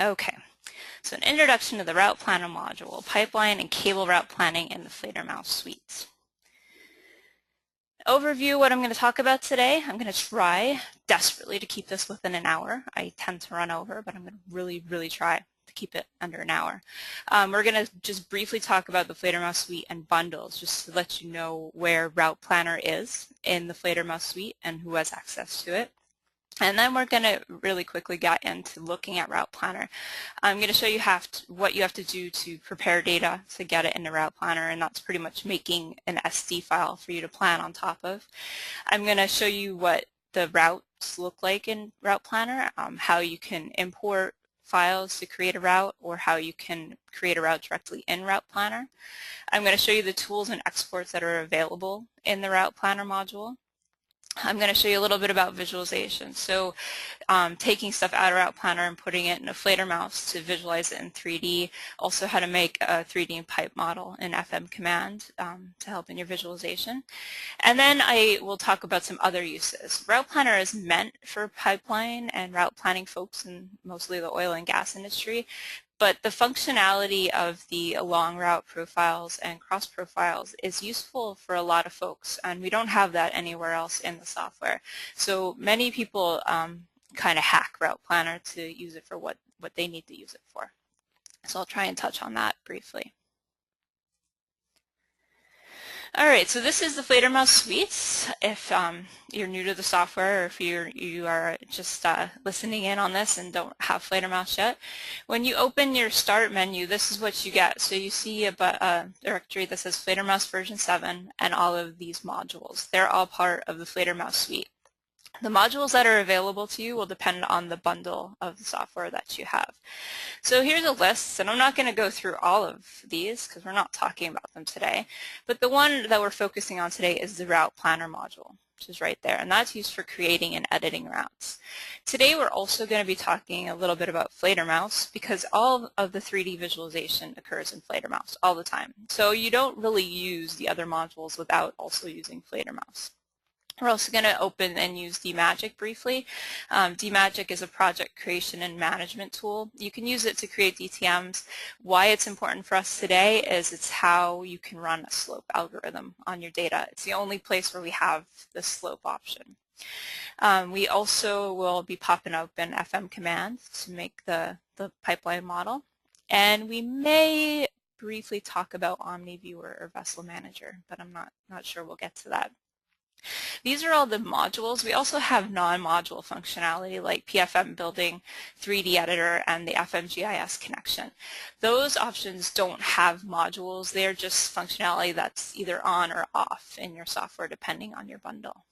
Okay, so an introduction to the Routeplanner module, pipeline and cable route planning in the Fledermaus suite. Overview, what I'm going to talk about today. I'm going to try desperately to keep this within an hour. I tend to run over, but I'm going to really try to keep it under an hour. We're going to just briefly talk about the Fledermaus suite and bundles, just to let you know where Routeplanner is in the Fledermaus suite and who has access to it. And then we're going to really quickly get into looking at Routeplanner. I'm going to show you what you have to do to prepare data to get it into Routeplanner, and that's pretty much making an SD file for you to plan on top of. I'm going to show you what the routes look like in Routeplanner, how you can import files to create a route, or how you can create a route directly in Routeplanner. I'm going to show you the tools and exports that are available in the Routeplanner module. I'm going to show you a little bit about visualization. So taking stuff out of Routeplanner and putting it in a Fledermaus to visualize it in 3D. Also how to make a 3D pipe model in FM command to help in your visualization. And then I will talk about some other uses. Routeplanner is meant for pipeline and route planning folks in mostly the oil and gas industry. But the functionality of the long route profiles and cross profiles is useful for a lot of folks, and we don't have that anywhere else in the software. So many people kind of hack Routeplanner to use it for what they need to use it for. So I'll try and touch on that briefly. All right, so this is the Fledermaus suite. If you're new to the software, or if you are just listening in on this and don't have Fledermaus yet, when you open your Start menu, this is what you get. So you see a directory that says Fledermaus version 7 and all of these modules. They're all part of the Fledermaus suite. The modules that are available to you will depend on the bundle of the software that you have. So here's a list, and I'm not going to go through all of these because we're not talking about them today, but the one that we're focusing on today is the Routeplanner module, which is right there, and that's used for creating and editing routes. Today we're also going to be talking a little bit about Fledermaus because all of the 3D visualization occurs in Fledermaus all the time. So you don't really use the other modules without also using Fledermaus. We're also going to open and use DMagic briefly. DMagic is a project creation and management tool. You can use it to create DTMs. Why it's important for us today is it's how you can run a slope algorithm on your data. It's the only place where we have the slope option. We also will be popping up an FM command to make the pipeline model. And we may briefly talk about OmniViewer or Vessel Manager, but I'm not sure we'll get to that. These are all the modules. We also have non-module functionality like PFM building, 3D editor, and the FMGIS connection. Those options don't have modules. They're just functionality that's either on or off in your software depending on your bundle.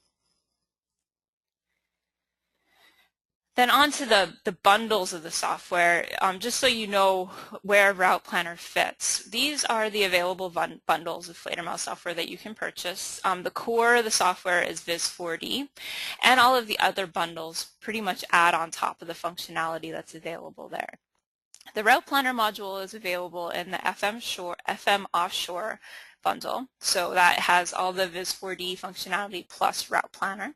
Then on to the bundles of the software, just so you know where Routeplanner fits. These are the available bundles of Fledermaus software that you can purchase. The core of the software is Viz4D, and all of the other bundles pretty much add on top of the functionality that's available there. The Routeplanner module is available in the FM Offshore bundle, so that has all the Viz4D functionality plus Routeplanner.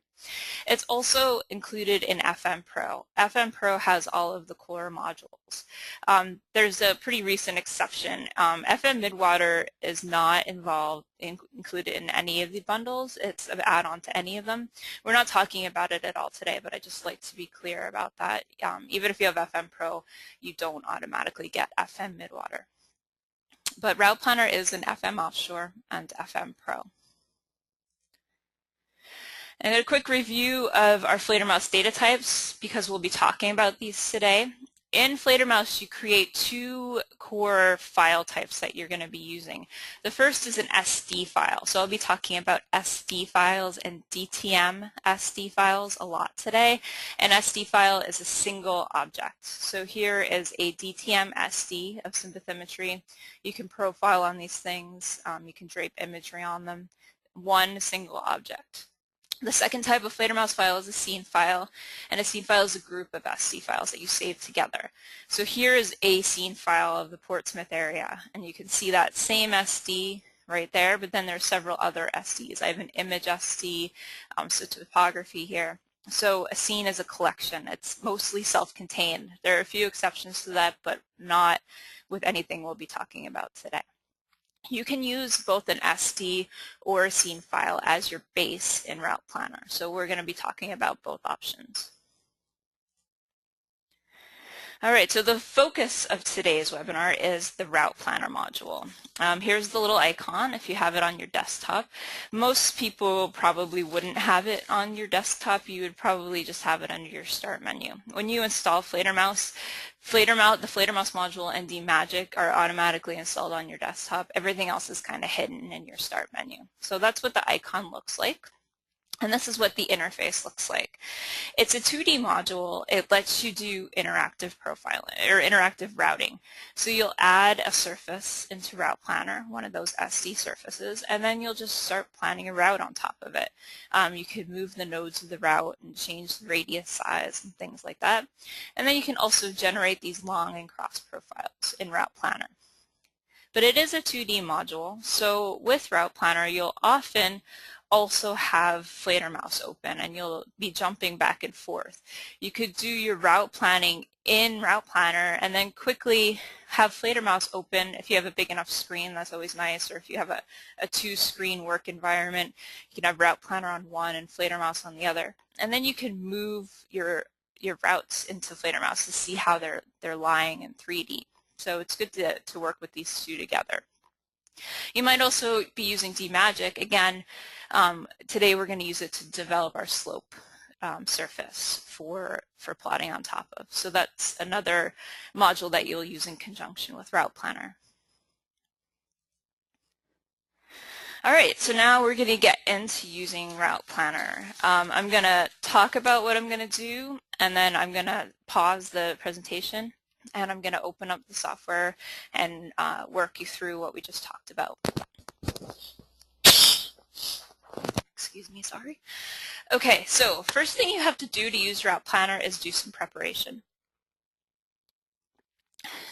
It's also included in FM Pro. FM Pro has all of the core modules. There's a pretty recent exception. FM Midwater is not included in any of the bundles. It's an add-on to any of them. We're not talking about it at all today, but I just like to be clear about that. Even if you have FM Pro, you don't automatically get FM Midwater. But Routeplanner is an FM Offshore and FM Pro. And a quick review of our Fledermaus data types because we'll be talking about these today. In Fledermaus, you create two core file types that you're going to be using. The first is an SD file. So I'll be talking about SD files and DTM SD files a lot today. An SD file is a single object. So here is a DTM SD of some bathymetry. You can profile on these things. You can drape imagery on them. One single object. The second type of Fledermaus file is a scene file, and a scene file is a group of SD files that you save together. So here is a scene file of the Portsmouth area, and you can see that same SD right there, but then there's several other SDs. I have an image SD, so topography here, So a scene is a collection. It's mostly self-contained. There are a few exceptions to that, but not with anything we'll be talking about today. You can use both an SD or a scene file as your base in Route Planner. So we're going to be talking about both options. All right, so the focus of today's webinar is the Route Planner module. Here's the little icon if you have it on your desktop. Most people probably wouldn't have it on your desktop. You would probably just have it under your Start menu. When you install Fledermaus, the Fledermaus module and DMagic are automatically installed on your desktop. Everything else is kind of hidden in your Start menu. So that's what the icon looks like. And this is what the interface looks like. It's a 2D module. It lets you do interactive profiling or interactive routing. So you'll add a surface into Route Planner, one of those SD surfaces, and then you'll just start planning a route on top of it. You could move the nodes of the route and change the radius size and things like that. And then you can also generate these long and cross profiles in Route Planner. But it is a 2D module, so with Route Planner you'll often also have Fledermaus open and you'll be jumping back and forth. You could do your route planning in Route Planner and then quickly have Fledermaus open. If you have a big enough screen, that's always nice, or if you have a two-screen work environment, you can have Route Planner on one and Fledermaus on the other. And then you can move your routes into Fledermaus to see how they're lying in 3D. So it's good to work with these two together. You might also be using DMagic. Again, today we're going to use it to develop our slope surface for plotting on top of. So that's another module that you'll use in conjunction with Route Planner. All right, so now we're going to get into using Route Planner. I'm going to talk about what I'm going to do, and then I'm going to pause the presentation, and I'm going to open up the software and work you through what we just talked about. Excuse me, sorry. Okay, so first thing you have to do to use Route Planner is do some preparation.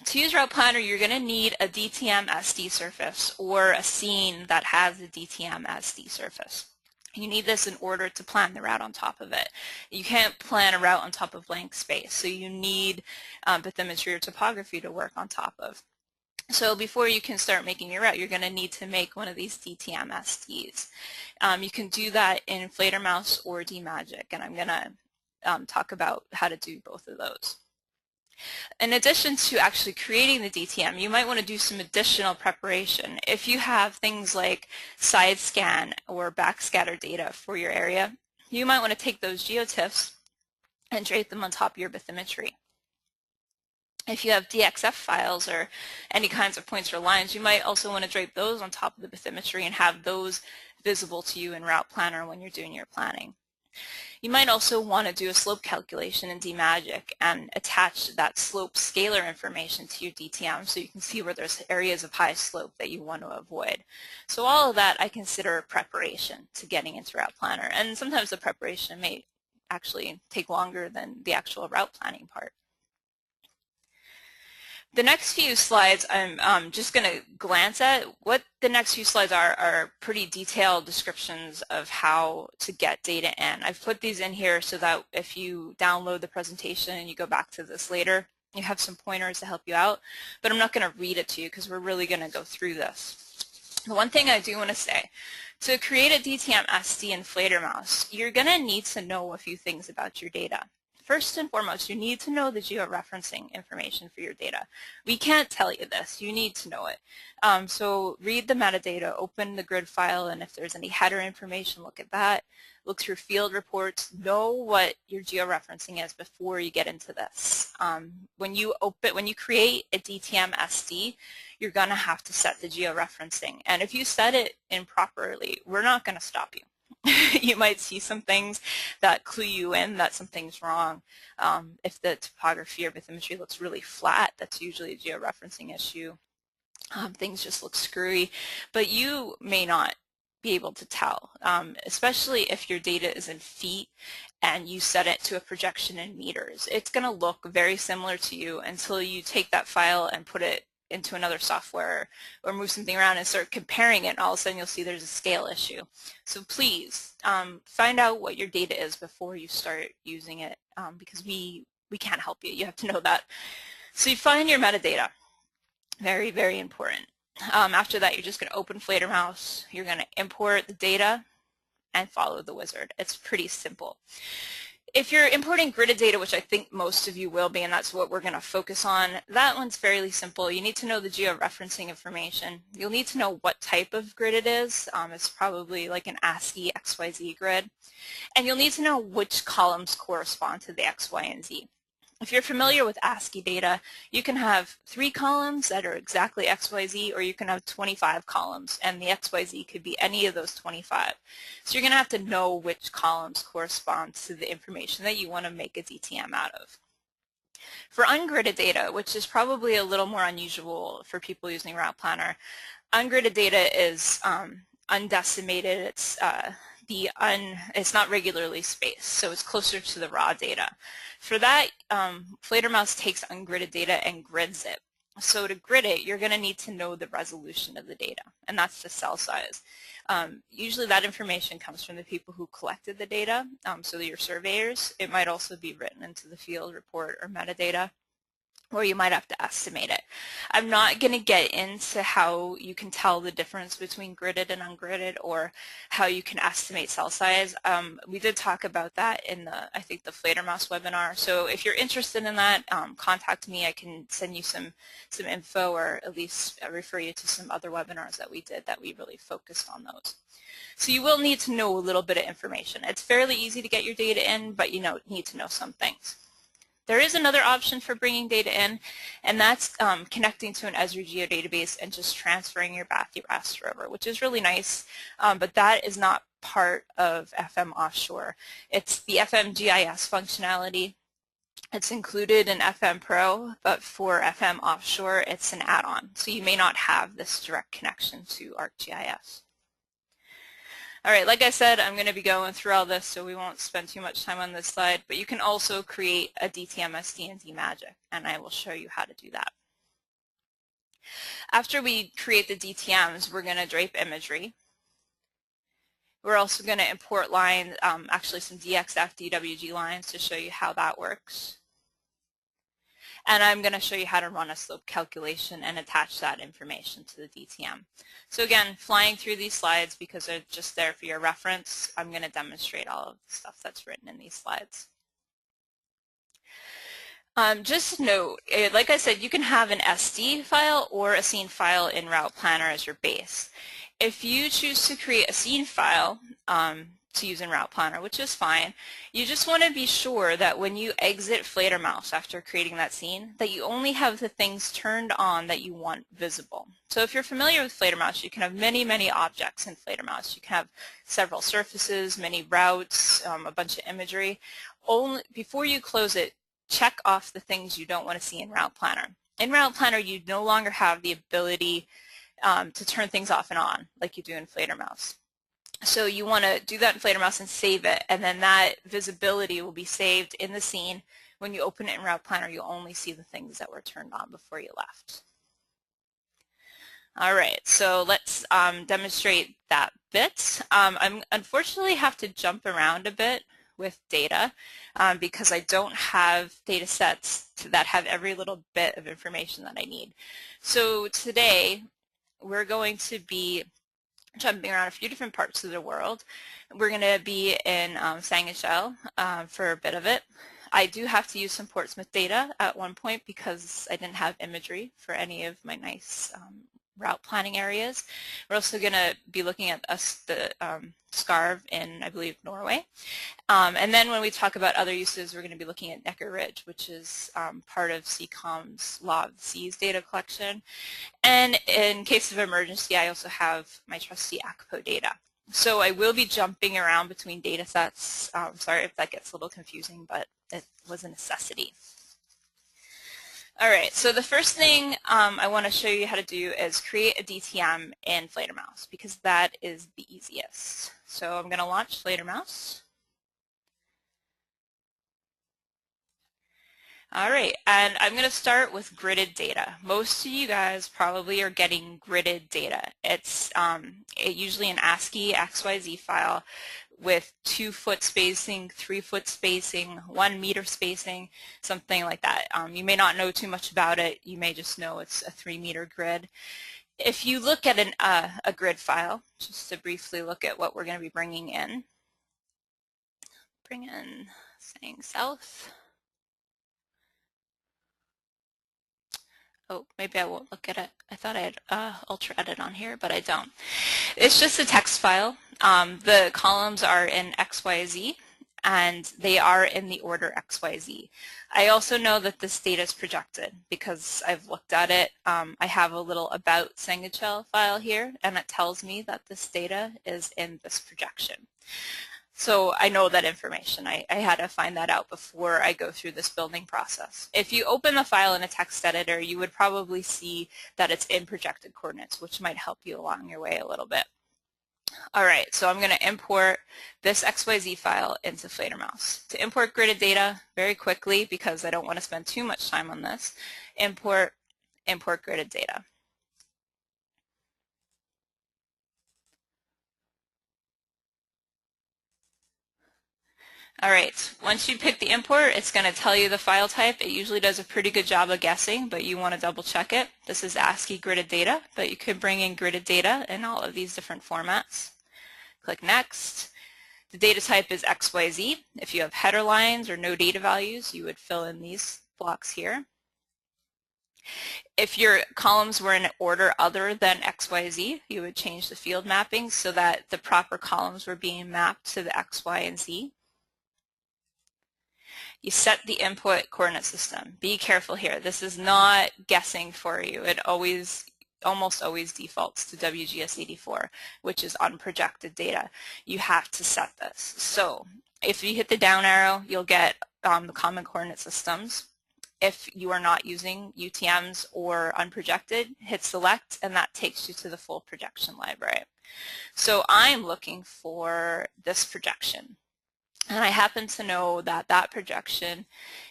To use Route Planner, you're going to need a DTM SD surface or a scene that has a DTM SD surface. You need this in order to plan the route on top of it. You can't plan a route on top of blank space, so you need bathymetry or topography to work on top of. So before you can start making your route, you're going to need to make one of these DTM SDs. You can do that in Fledermaus or DMagic, and I'm going to talk about how to do both of those. In addition to actually creating the DTM, you might want to do some additional preparation. If you have things like side scan or backscatter data for your area, you might want to take those geotiffs and drape them on top of your bathymetry. If you have DXF files or any kinds of points or lines, you might also want to drape those on top of the bathymetry and have those visible to you in Route Planner when you're doing your planning. You might also want to do a slope calculation in DMagic and attach that slope scalar information to your DTM so you can see where there's areas of high slope that you want to avoid. So all of that I consider preparation to getting into Route Planner, and sometimes the preparation may actually take longer than the actual route planning part. The next few slides I'm just going to glance at. What the next few slides are pretty detailed descriptions of how to get data in. I've put these in here so that if you download the presentation and you go back to this later, you have some pointers to help you out, but I'm not going to read it to you because we're really going to go through this. The one thing I do want to say, to create a DTM SD in Fledermaus, you're going to need to know a few things about your data. First and foremost, you need to know the georeferencing information for your data. We can't tell you this. You need to know it. So read the metadata, open the grid file, and if there's any header information, look at that. Look through field reports. Know what your georeferencing is before you get into this. When you create a DTM SD, you're going to have to set the georeferencing. And if you set it improperly, we're not going to stop you. You might see some things that clue you in that something's wrong. If the topography or bathymetry looks really flat, that's usually a georeferencing issue. Things just look screwy, but you may not be able to tell, especially if your data is in feet and you set it to a projection in meters. It's going to look very similar to you until you take that file and put it into another software or move something around and start comparing it, and all of a sudden you'll see there's a scale issue. So please find out what your data is before you start using it, because we can't help you. You have to know that. So you find your metadata. Very, very important. After that, you're just going to open Fledermaus. You're going to import the data and follow the wizard. It's pretty simple. If you're importing gridded data, which I think most of you will be, and that's what we're going to focus on, that one's fairly simple. You need to know the georeferencing information. You'll need to know what type of grid it is. It's probably like an ASCII XYZ grid. And you'll need to know which columns correspond to the X, Y, and Z. If you're familiar with ASCII data, you can have 3 columns that are exactly XYZ, or you can have 25 columns, and the XYZ could be any of those 25. So you're going to have to know which columns correspond to the information that you want to make a DTM out of. For ungridded data, which is probably a little more unusual for people using Routeplanner, ungridded data is undecimated. It's not regularly spaced, so it's closer to the raw data. For that, Fledermaus takes ungridded data and grids it. So to grid it, you're going to need to know the resolution of the data, and that's the cell size. Usually that information comes from the people who collected the data, so your surveyors. It might also be written into the field report or metadata, or you might have to estimate it. I'm not going to get into how you can tell the difference between gridded and ungridded, or how you can estimate cell size. We did talk about that in I think the Fledermaus webinar. So if you're interested in that, contact me. I can send you some info, or at least refer you to some other webinars that we did that we really focused on those. So you will need to know a little bit of information. It's fairly easy to get your data in, but you need to know some things. There is another option for bringing data in, and that's connecting to an Esri geodatabase and just transferring your Bathy raster over, which is really nice, but that is not part of FM Offshore. It's the FM GIS functionality. It's included in FM Pro, but for FM Offshore, it's an add-on, so you may not have this direct connection to ArcGIS. All right, like I said, I'm going to be going through all this, so we won't spend too much time on this slide, but you can also create a DTM SD and DMagic, and I will show you how to do that. After we create the DTMs, we're going to drape imagery. We're also going to import lines, actually some DXF DWG lines to show you how that works. And I'm going to show you how to run a slope calculation and attach that information to the DTM. So again, flying through these slides because they're just there for your reference, I'm going to demonstrate all of the stuff that's written in these slides. Just note, like I said, you can have an SD file or a scene file in Routeplanner as your base. If you choose to create a scene file to use in Routeplanner, which is fine, you just want to be sure that when you exit Fledermaus after creating that scene, that you only have the things turned on that you want visible. So if you're familiar with Fledermaus, you can have many, many objects in Fledermaus. You can have several surfaces, many routes, a bunch of imagery. Before you close it, check off the things you don't want to see in Routeplanner. In Routeplanner, you no longer have the ability to turn things off and on like you do in Fledermaus. So you want to do that in Fledermaus and save it, and then that visibility will be saved in the scene. When you open it in Routeplanner, you'll only see the things that were turned on before you left. All right, so let's demonstrate that bit. I unfortunately have to jump around a bit with data because I don't have data sets that have every little bit of information that I need. So today we're going to be jumping around a few different parts of the world. We're going to be in Seychelles for a bit of it. I do have to use some Portsmouth data at one point because I didn't have imagery for any of my nice route planning areas. We're also going to be looking at the Skarv in, I believe, Norway. And then when we talk about other uses, we're going to be looking at Necker Ridge, which is part of CCOM's Law of the Seas data collection. And in case of emergency, I also have my trusty ACPO data. So I will be jumping around between data sets. Sorry if that gets a little confusing, but it was a necessity. All right, so the first thing I want to show you how to do is create a DTM in Fledermaus because that is the easiest. So I'm going to launch Fledermaus. All right, and I'm going to start with gridded data. Most of you guys probably are getting gridded data. It's usually an ASCII XYZ file with 2-foot spacing, 3-foot spacing, 1 meter spacing, something like that. You may not know too much about it. You may just know it's a 3-meter grid. If you look at a grid file, just to briefly look at what we're going to be bringing in, bring in saying south. Oh, maybe I won't look at it. I thought I had Ultra Edit on here, but I don't. It's just a text file. The columns are in XYZ, and they are in the order XYZ. I also know that this data is projected because I've looked at it. I have a little about Sangachel file here, and it tells me that this data is in this projection. So I know that information. I had to find that out before I go through this building process. If you open the file in a text editor, you would probably see that it's in projected coordinates, which might help you along your way a little bit. All right, so I'm going to import this XYZ file into Fledermaus. To import gridded data very quickly, because I don't want to spend too much time on this, import gridded data. All right, once you pick the import, it's going to tell you the file type. It usually does a pretty good job of guessing, but you want to double check it. This is ASCII gridded data, but you could bring in gridded data in all of these different formats. Click Next. The data type is XYZ. If you have header lines or no data values, you would fill in these blocks here. If your columns were in order other than XYZ, you would change the field mapping so that the proper columns were being mapped to the X, Y, and Z. You set the input coordinate system. Be careful here. This is not guessing for you. It almost always defaults to WGS84, which is unprojected data. You have to set this. So if you hit the down arrow, you'll get the common coordinate systems. If you are not using UTMs or unprojected, hit select, and that takes you to the full projection library. So I'm looking for this projection. And I happen to know that that projection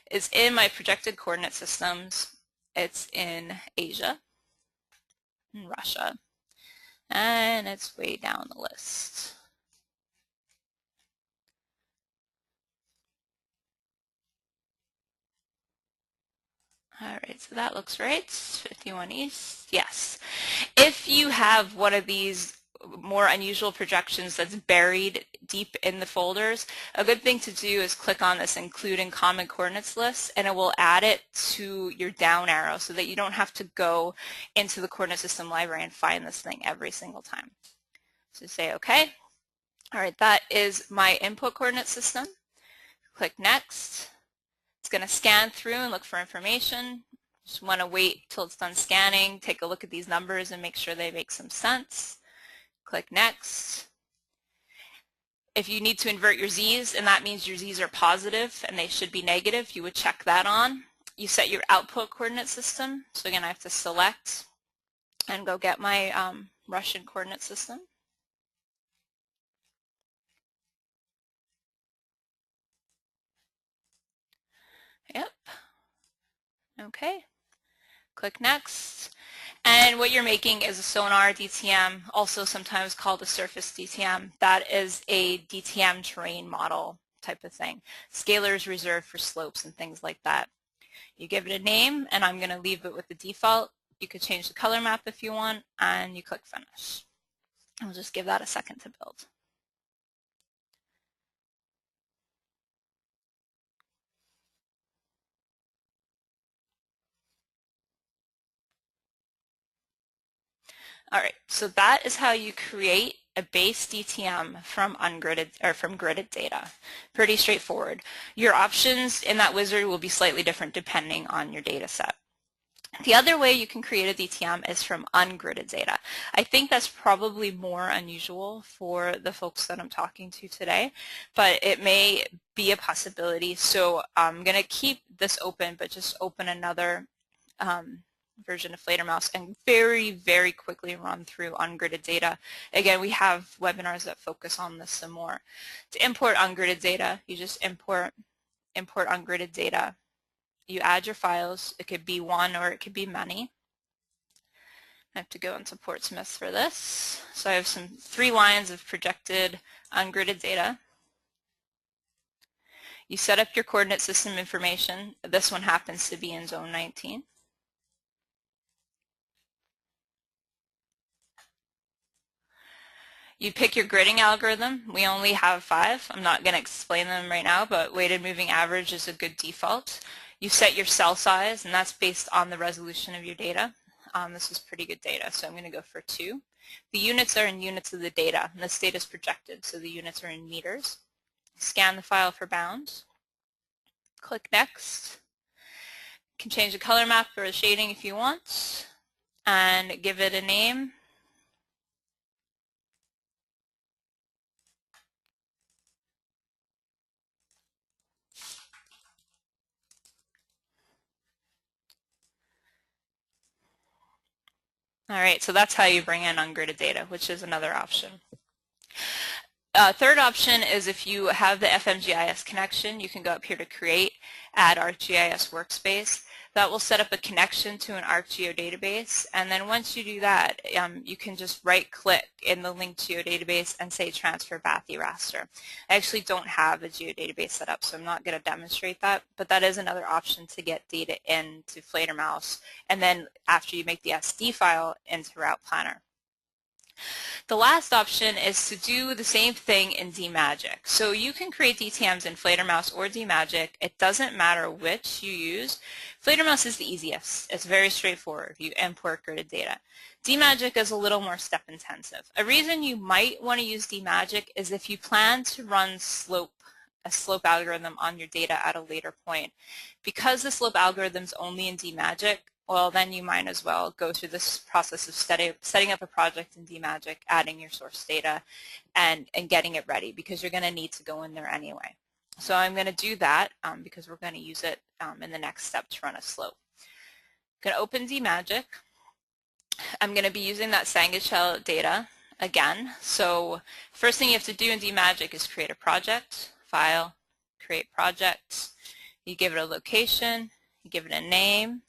is in my projected coordinate systems. It's in Asia, in Russia, and it's way down the list. All right, so that looks right. 51 East, yes. If you have one of these more unusual projections that's buried deep in the folders, a good thing to do is click on this Include in Common Coordinates list, and it will add it to your down arrow so that you don't have to go into the coordinate system library and find this thing every single time. So say OK. All right, that is my input coordinate system. Click Next. It's going to scan through and look for information. Just want to wait till it's done scanning, take a look at these numbers and make sure they make some sense. Click Next. If you need to invert your Z's, and that means your Z's are positive and they should be negative, you would check that on. You set your output coordinate system. So again, I have to select and go get my Russian coordinate system. Yep. Okay. Click Next. And what you're making is a sonar DTM, also sometimes called a surface DTM. That is a DTM terrain model type of thing. Scalars reserved for slopes and things like that. You give it a name, and I'm going to leave it with the default. You could change the color map if you want, and you click Finish. I'll just give that a second to build. All right, so that is how you create a base DTM from gridded data. Pretty straightforward. Your options in that wizard will be slightly different depending on your data set. The other way you can create a DTM is from ungridded data. I think that's probably more unusual for the folks that I'm talking to today, but it may be a possibility. So I'm going to keep this open, but just open another version of Fledermaus and very, very quickly run through ungridded data. Again, we have webinars that focus on this some more. To import ungridded data, you just import ungridded data. You add your files. It could be one or it could be many. I have to go into Portsmouth for this. So I have 3 lines of projected ungridded data. You set up your coordinate system information. This one happens to be in zone 19. You pick your gridding algorithm. We only have 5. I'm not going to explain them right now, but weighted moving average is a good default. You set your cell size, and that's based on the resolution of your data. This is pretty good data, so I'm going to go for 2. The units are in units of the data, and this data is projected, so the units are in meters. Scan the file for bounds. Click Next. You can change the color map or the shading if you want, and give it a name. All right, so that's how you bring in ungridded data, which is another option. Third option is if you have the FMGIS connection, you can go up here to Create, add ArcGIS Workspace. That will set up a connection to an ArcGeo database, and then once you do that, you can just right-click in the linked geodatabase and say Transfer Bathy Raster. I actually don't have a geodatabase set up, so I'm not going to demonstrate that, but that is another option to get data into Fledermaus, and then after you make the SD file, into Routeplanner. The last option is to do the same thing in DMagic. So you can create DTMs in Fledermaus or DMagic. It doesn't matter which you use. Fledermaus is the easiest. It's very straightforward. You import gridded data. DMagic is a little more step intensive. A reason you might want to use DMagic is if you plan to run a slope algorithm on your data at a later point. Because the slope algorithm is only in DMagic, well, then you might as well go through this process of setting up a project in DMagic, adding your source data, and getting it ready, because you're going to need to go in there anyway. So I'm going to do that because we're going to use it in the next step to run a slope. I'm going to open DMagic. I'm going to be using that Sangachel data again. So first thing you have to do in DMagic is create a project, File, Create Project. You give it a location, you give it a name.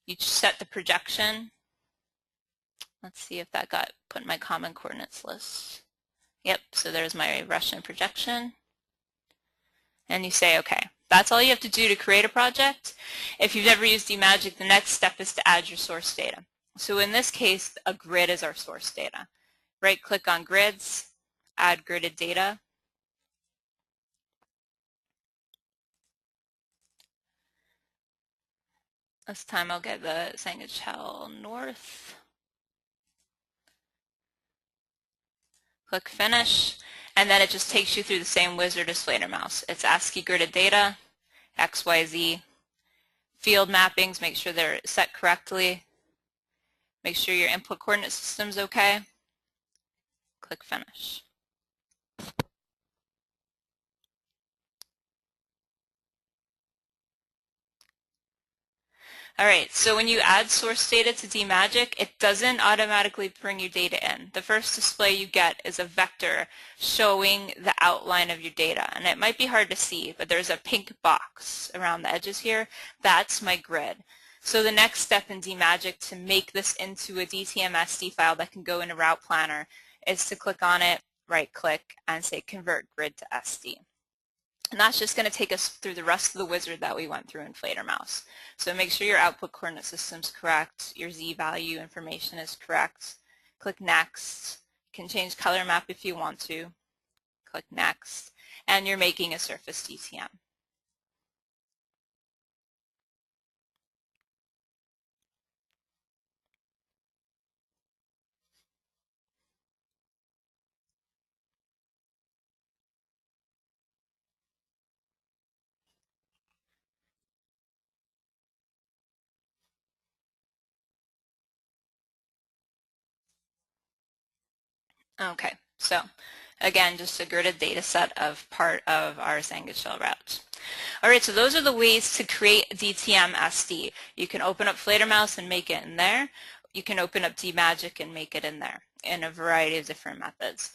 You set the projection. Let's see if that got put in my common coordinates list. Yep, so there's my Russian projection. And you say, okay, that's all you have to do to create a project. If you've never used DMagic, the next step is to add your source data. So in this case, a grid is our source data. Right-click on grids, add gridded data. This time I'll get the Sangachel North. Click Finish, and then it just takes you through the same wizard as Fledermaus. It's ASCII gridded data, XYZ, field mappings, make sure they're set correctly, make sure your input coordinate system's okay. Click Finish. All right, so when you add source data to DMagic, it doesn't automatically bring your data in. The first display you get is a vector showing the outline of your data. And it might be hard to see, but there's a pink box around the edges here. That's my grid. So the next step in DMagic to make this into a DTM SD file that can go in a Routeplanner is to click on it, right-click, and say Convert Grid to SD. And that's just going to take us through the rest of the wizard that we went through in Fledermaus. So make sure your output coordinate system's correct, your z-value information is correct. Click Next. You can change color map if you want to. Click Next. And you're making a surface DTM. Okay, so again, just a gridded data set of part of our Sangachel route. All right, so those are the ways to create DTM SD. You can open up Fledermaus and make it in there. You can open up DMagic and make it in there in a variety of different methods.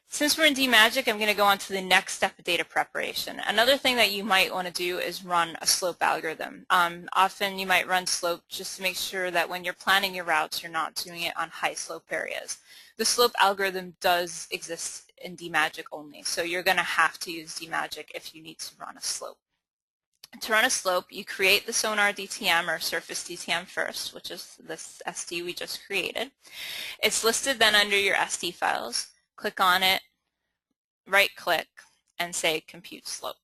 Since we're in DMagic, I'm going to go on to the next step of data preparation. Another thing that you might want to do is run a slope algorithm. Often you might run slope just to make sure that when you're planning your routes, you're not doing it on high slope areas. The slope algorithm does exist in DMagic only, so you're going to have to use DMagic if you need to run a slope. To run a slope, you create the sonar DTM or surface DTM first, which is this SD we just created. It's listed then under your SD files. Click on it, right-click, and say Compute Slope.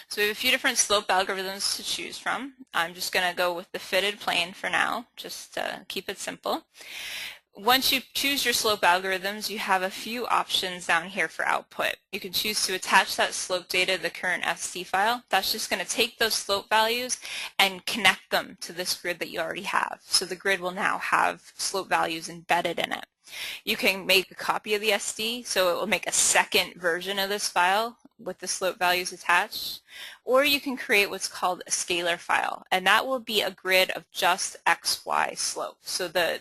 So we have a few different slope algorithms to choose from. I'm just going to go with the fitted plane for now, just to keep it simple. Once you choose your slope algorithms, you have a few options down here for output. You can choose to attach that slope data to the current SD file. That's just going to take those slope values and connect them to this grid that you already have. So the grid will now have slope values embedded in it. You can make a copy of the SD, so it will make a second version of this file with the slope values attached, or you can create what's called a scalar file, and that will be a grid of just XY slope, so the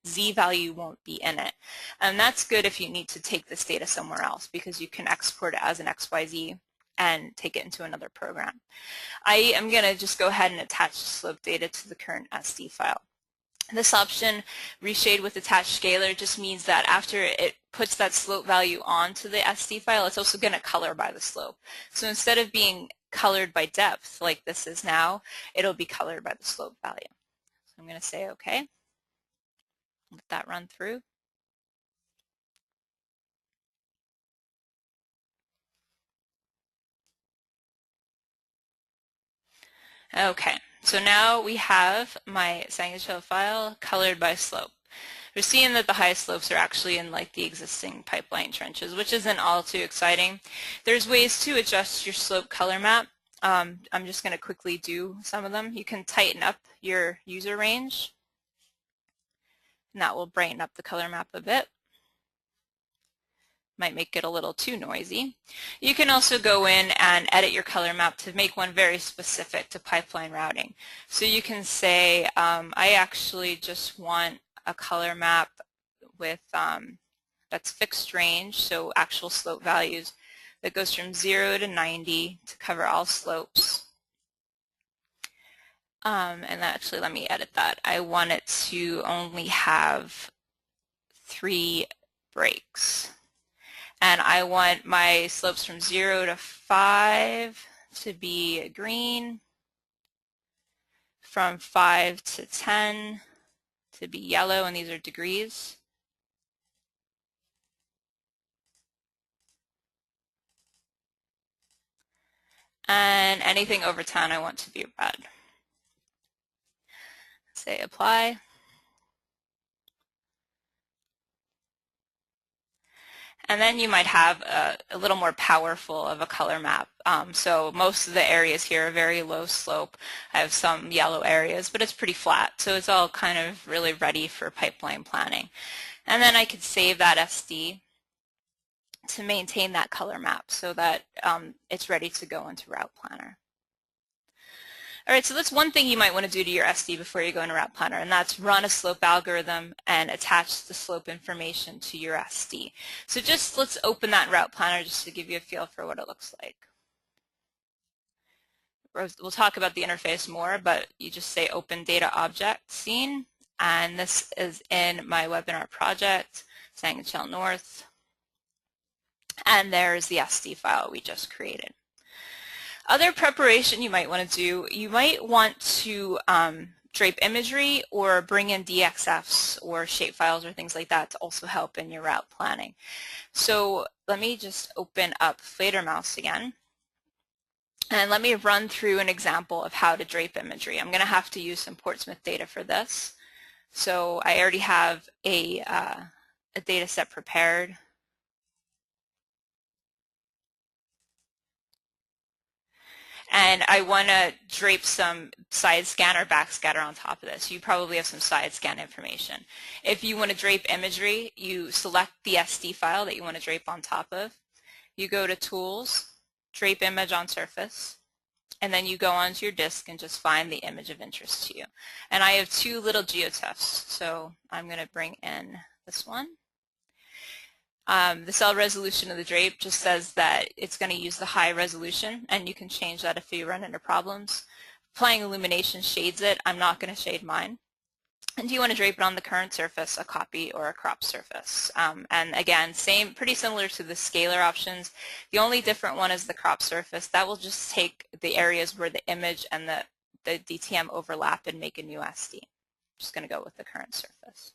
Z value won't be in it. And that's good if you need to take this data somewhere else, because you can export it as an XYZ and take it into another program. I am going to just go ahead and attach the slope data to the current SD file. This option, reshade with attached scalar, just means that after it puts that slope value onto the SD file, it's also going to color by the slope. So instead of being colored by depth like this is now, it'll be colored by the slope value. So I'm going to say OK. Let that run through. Okay, so now we have my Sanguichel file colored by slope. We're seeing that the highest slopes are actually in like the existing pipeline trenches, which isn't all too exciting. There's ways to adjust your slope color map. I'm just going to quickly do some of them. You can tighten up your user range, and that will brighten up the color map a bit. Might make it a little too noisy. You can also go in and edit your color map to make one very specific to pipeline routing. So you can say, I actually just want a color map with that's fixed range, so actual slope values, that goes from 0 to 90 to cover all slopes. And actually, let me edit that. I want it to only have 3 breaks. And I want my slopes from 0 to 5 to be green, from 5 to 10 to be yellow, and these are degrees. And anything over 10 I want to be red. Say apply. And then you might have a little more powerful of a color map. So most of the areas here are very low slope. I have some yellow areas, but it's pretty flat. So it's all kind of really ready for pipeline planning. And then I could save that SD to maintain that color map so that it's ready to go into Route Planner. All right, so that's one thing you might want to do to your SD before you go into Route Planner, and that's run a slope algorithm and attach the slope information to your SD. So just let's open that in Route Planner just to give you a feel for what it looks like. We'll talk about the interface more, but you just say Open Data Object Scene, and this is in my webinar project, Sanguichel North, and there's the SD file we just created. Other preparation you might want to do, you might want to drape imagery or bring in DXFs or shapefiles or things like that to also help in your route planning. So let me just open up Fledermaus again, and let me run through an example of how to drape imagery. I'm going to have to use some Portsmouth data for this. So I already have a data set prepared. And I want to drape some side scan or back scatter on top of this. You probably have some side scan information. If you want to drape imagery, you select the SD file that you want to drape on top of. You go to Tools, Drape Image on Surface, and then you go onto your disk and just find the image of interest to you. And I have 2 little geotiffs, so I'm going to bring in this one. The cell resolution of the drape just says that it's going to use the high resolution, and you can change that if you run into problems. Applying illumination shades it. I'm not going to shade mine. And do you want to drape it on the current surface, a copy, or a crop surface? And again, pretty similar to the scalar options. The only different one is the crop surface. That will just take the areas where the image and the DTM overlap and make a new SD. I'm just going to go with the current surface.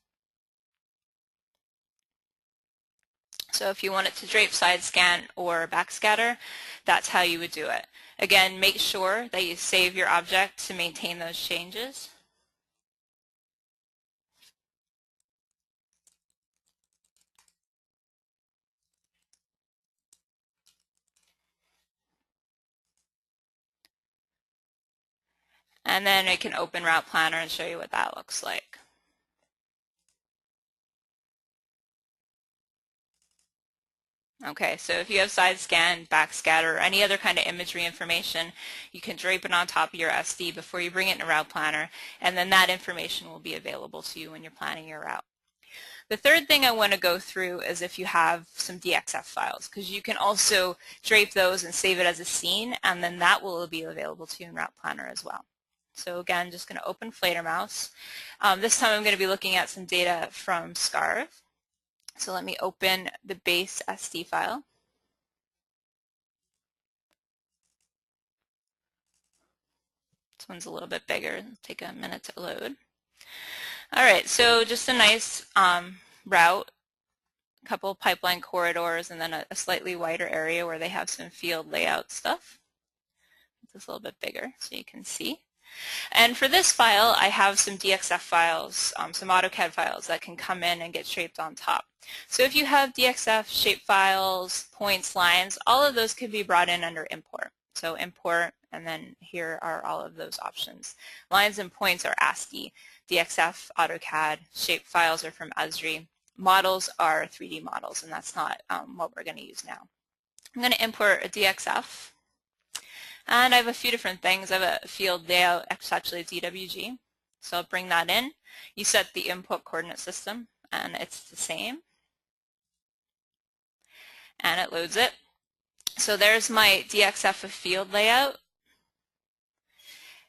So if you want it to drape, side scan, or backscatter, that's how you would do it. Again, make sure that you save your object to maintain those changes. And then I can open Routeplanner and show you what that looks like. Okay, so if you have side scan, backscatter, or any other kind of imagery information, you can drape it on top of your SD before you bring it in a Routeplanner, and then that information will be available to you when you're planning your route. The third thing I want to go through is if you have some DXF files, because you can also drape those and save it as a scene, and then that will be available to you in Routeplanner as well. So again, just going to open Fledermaus. This time I'm going to be looking at some data from SCARV. So let me open the base SD file. This one's a little bit bigger. It'll take a minute to load. All right, so just a nice route, a couple of pipeline corridors, and then a slightly wider area where they have some field layout stuff. It's a little bit bigger so you can see. And for this file, I have some DXF files, some AutoCAD files that can come in and get shaped on top. So if you have DXF shape files, points, lines, all of those could be brought in under import. So import, and then here are all of those options. Lines and points are ASCII. DXF, AutoCAD, shape files are from Esri. Models are 3D models, and that's not what we're going to use now. I'm going to import a DXF. And I have a few different things. I have a field layout, it's actually a DWG. So I'll bring that in. You set the input coordinate system, and it's the same. And it loads it. So there's my DXF of field layout.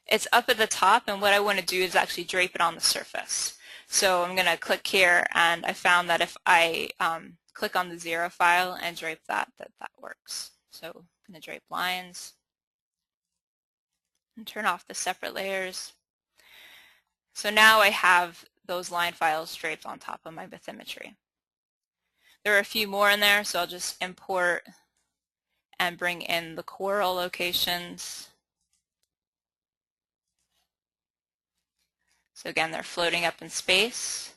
It's up at the top, and what I want to do is actually drape it on the surface. So I'm going to click here, and I found that if I click on the 0 file and drape that works. So I'm going to drape lines and turn off the separate layers. So now I have those line files draped on top of my bathymetry. There are a few more in there, so I'll just import and bring in the coral locations. So again, they're floating up in space.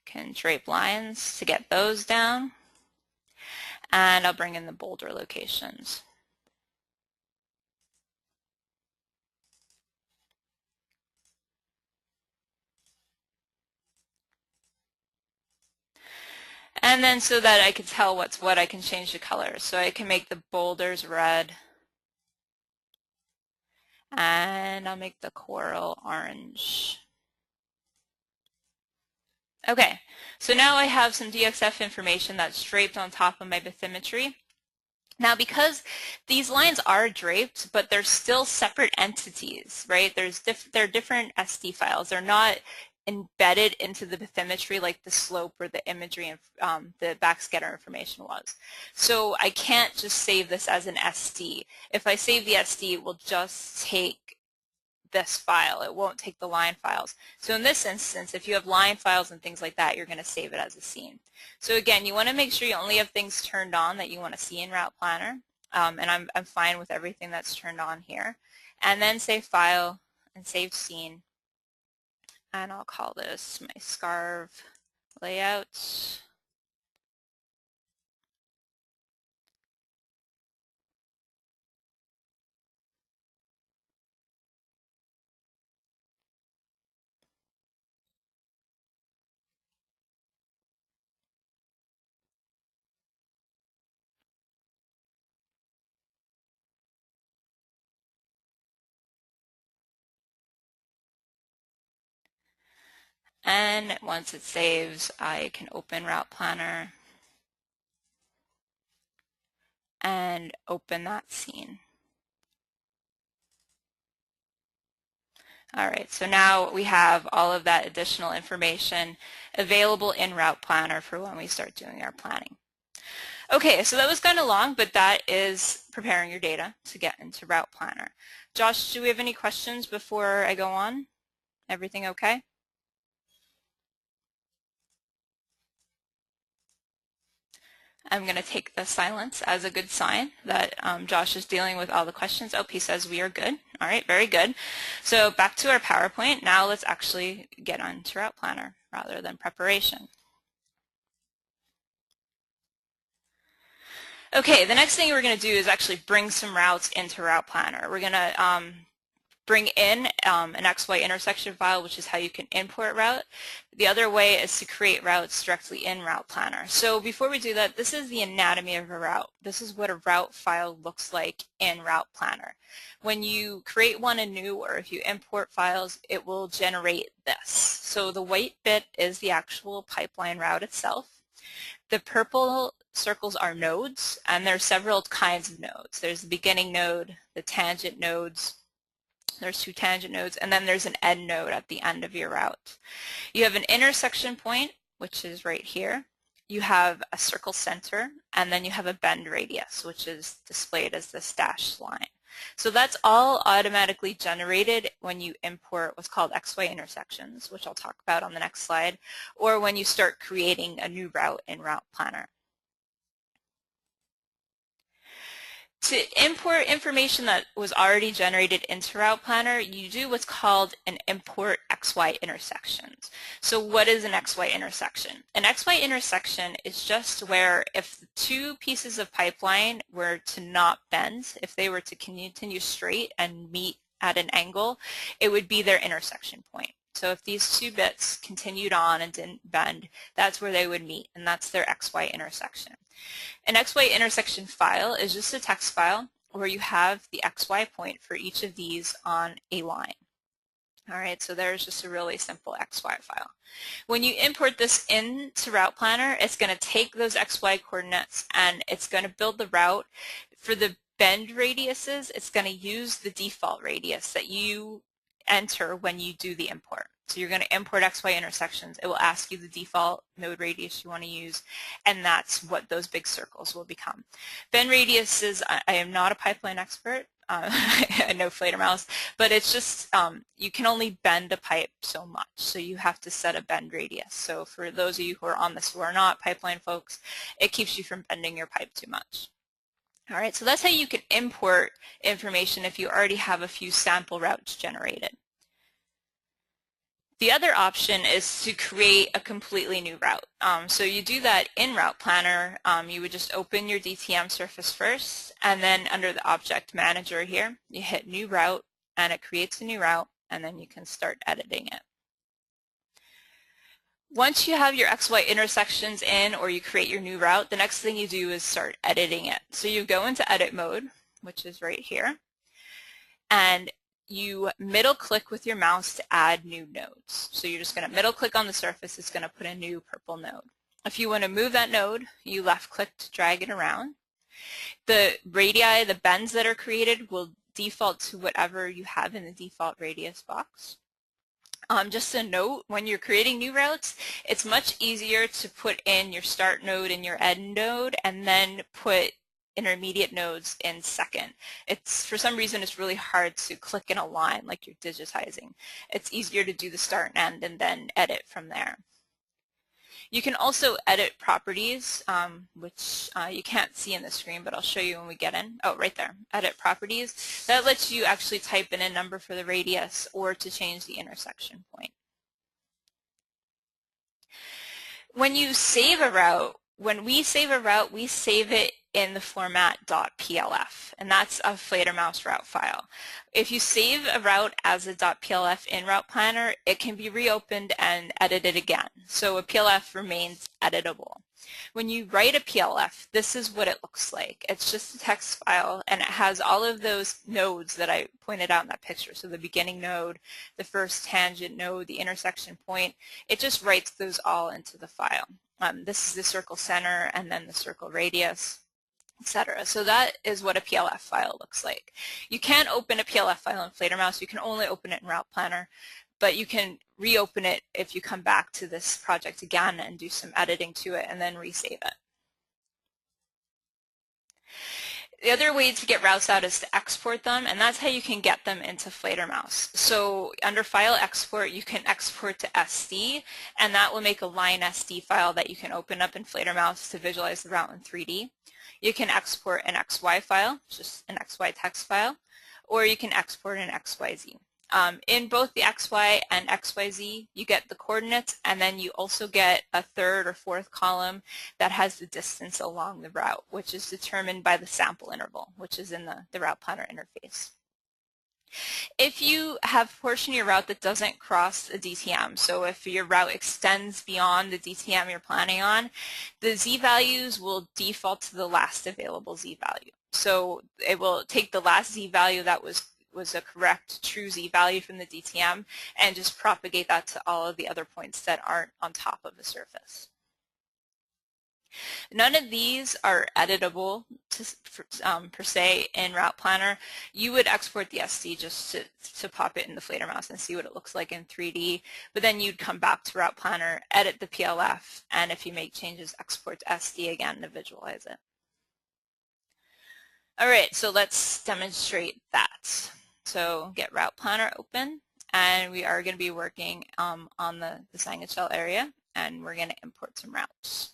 Can drape lines to get those down. And I'll bring in the boulder locations. And then so that I can tell what's what, I can change the colors. So I can make the boulders red. And I'll make the coral orange. Okay, so now I have some DXF information that's draped on top of my bathymetry. Now, because these lines are draped, but they're still separate entities, right? They're different SD files. They're not embedded into the bathymetry like the slope or the imagery and the backscatter information was. So I can't just save this as an SD. If I save the SD, it will just take this file. It won't take the line files. So in this instance, if you have line files and things like that, you're going to save it as a scene. So again, you want to make sure you only have things turned on that you want to see in Routeplanner. And I'm fine with everything that's turned on here. And then say File and Save Scene. And I'll call this my SCARV layout. And once it saves, I can open Routeplanner and open that scene. All right, so now we have all of that additional information available in Routeplanner for when we start doing our planning. Okay, so that was kind of long, but that is preparing your data to get into Routeplanner. Josh, do we have any questions before I go on? Everything okay? I'm going to take the silence as a good sign that Josh is dealing with all the questions. Oh, he says we are good. All right, very good. So back to our PowerPoint. Now let's actually get on to Routeplanner rather than preparation. Okay, the next thing we're going to do is actually bring some routes into Routeplanner. We're going to bring in an XY intersection file, which is how you can import route. The other way is to create routes directly in Routeplanner. So before we do that, this is the anatomy of a route. This is what a route file looks like in Routeplanner. When you create one anew or if you import files, it will generate this. So the white bit is the actual pipeline route itself. The purple circles are nodes, and there are several kinds of nodes. There's the beginning node, the tangent nodes, there's 2 tangent nodes, and then there's an end node at the end of your route. You have an intersection point, which is right here. You have a circle center, and then you have a bend radius, which is displayed as this dashed line. So that's all automatically generated when you import what's called XY intersections, which I'll talk about on the next slide, or when you start creating a new route in Routeplanner. To import information that was already generated into Routeplanner, you do what's called an import XY intersections. So what is an XY intersection? An XY intersection is just where if the 2 pieces of pipeline were to not bend, if they were to continue straight and meet at an angle, it would be their intersection point. So if these 2 bits continued on and didn't bend, that's where they would meet, and that's their XY intersection. An XY intersection file is just a text file where you have the XY point for each of these on a line. All right, so there's just a really simple XY file. When you import this into Routeplanner, it's going to take those XY coordinates and it's going to build the route. For the bend radiuses, it's going to use the default radius that you enter when you do the import. So you're going to import XY intersections. It will ask you the default node radius you want to use, and that's what those big circles will become. Bend radiuses, I am not a pipeline expert. I know Fledermaus, but it's just you can only bend a pipe so much, so you have to set a bend radius. So for those of you who are on this who are not pipeline folks, it keeps you from bending your pipe too much. All right, so that's how you can import information if you already have a few sample routes generated. The other option is to create a completely new route. So you do that in Routeplanner. You would just open your DTM surface first, and then under the Object Manager here, you hit New Route, and it creates a new route, and then you can start editing it. Once you have your XY intersections in or you create your new route, the next thing you do is start editing it. So you go into Edit Mode, which is right here, and you middle click with your mouse to add new nodes. So you're just going to middle click on the surface. It's going to put a new purple node. If you want to move that node, you left click to drag it around. The radii, the bends that are created, will default to whatever you have in the default radius box. Just a note, when you're creating new routes, it's much easier to put in your start node and your end node and then put intermediate nodes in second. For some reason it's really hard to click in a line like you're digitizing. It's easier to do the start and end and then edit from there. You can also edit properties, which you can't see in the screen, but I'll show you when we get in. Oh, right there, edit properties. That lets you actually type in a number for the radius or to change the intersection point. When you save a route, when we save a route, we save it in the format .plf, and that's a Fledermaus route file. If you save a route as a .plf in Routeplanner, it can be reopened and edited again. So a PLF remains editable. When you write a PLF, this is what it looks like. It's just a text file, and it has all of those nodes that I pointed out in that picture. So the beginning node, the first tangent node, the intersection point. It just writes those all into the file. This is the circle center and then the circle radius. etc. So that is what a PLF file looks like. You can't open a PLF file in Fledermaus. You can only open it in Routeplanner, but you can reopen it if you come back to this project again and do some editing to it and then resave it. The other way to get routes out is to export them, and that's how you can get them into Fledermaus. So under File Export, you can export to SD, and that will make a line SD file that you can open up in Fledermaus to visualize the route in 3D. You can export an XY file, just an XY text file, or you can export an XYZ. In both the XY and XYZ, you get the coordinates, and then you also get a third or fourth column that has the distance along the route, which is determined by the sample interval, which is in the Routeplanner interface. If you have a portion of your route that doesn't cross a DTM, so if your route extends beyond the DTM you're planning on, the z-values will default to the last available z-value. So it will take the last z-value that was a correct true z-value from the DTM and just propagate that to all of the other points that aren't on top of the surface. None of these are editable per se in Routeplanner. You would export the SD just to pop it in the Fledermaus and see what it looks like in 3D, but then you'd come back to Routeplanner, edit the PLF, and if you make changes, export to SD again to visualize it. All right, so let's demonstrate that. So get Routeplanner open, and we are going to be working on the Sangha shell area, and we're going to import some routes.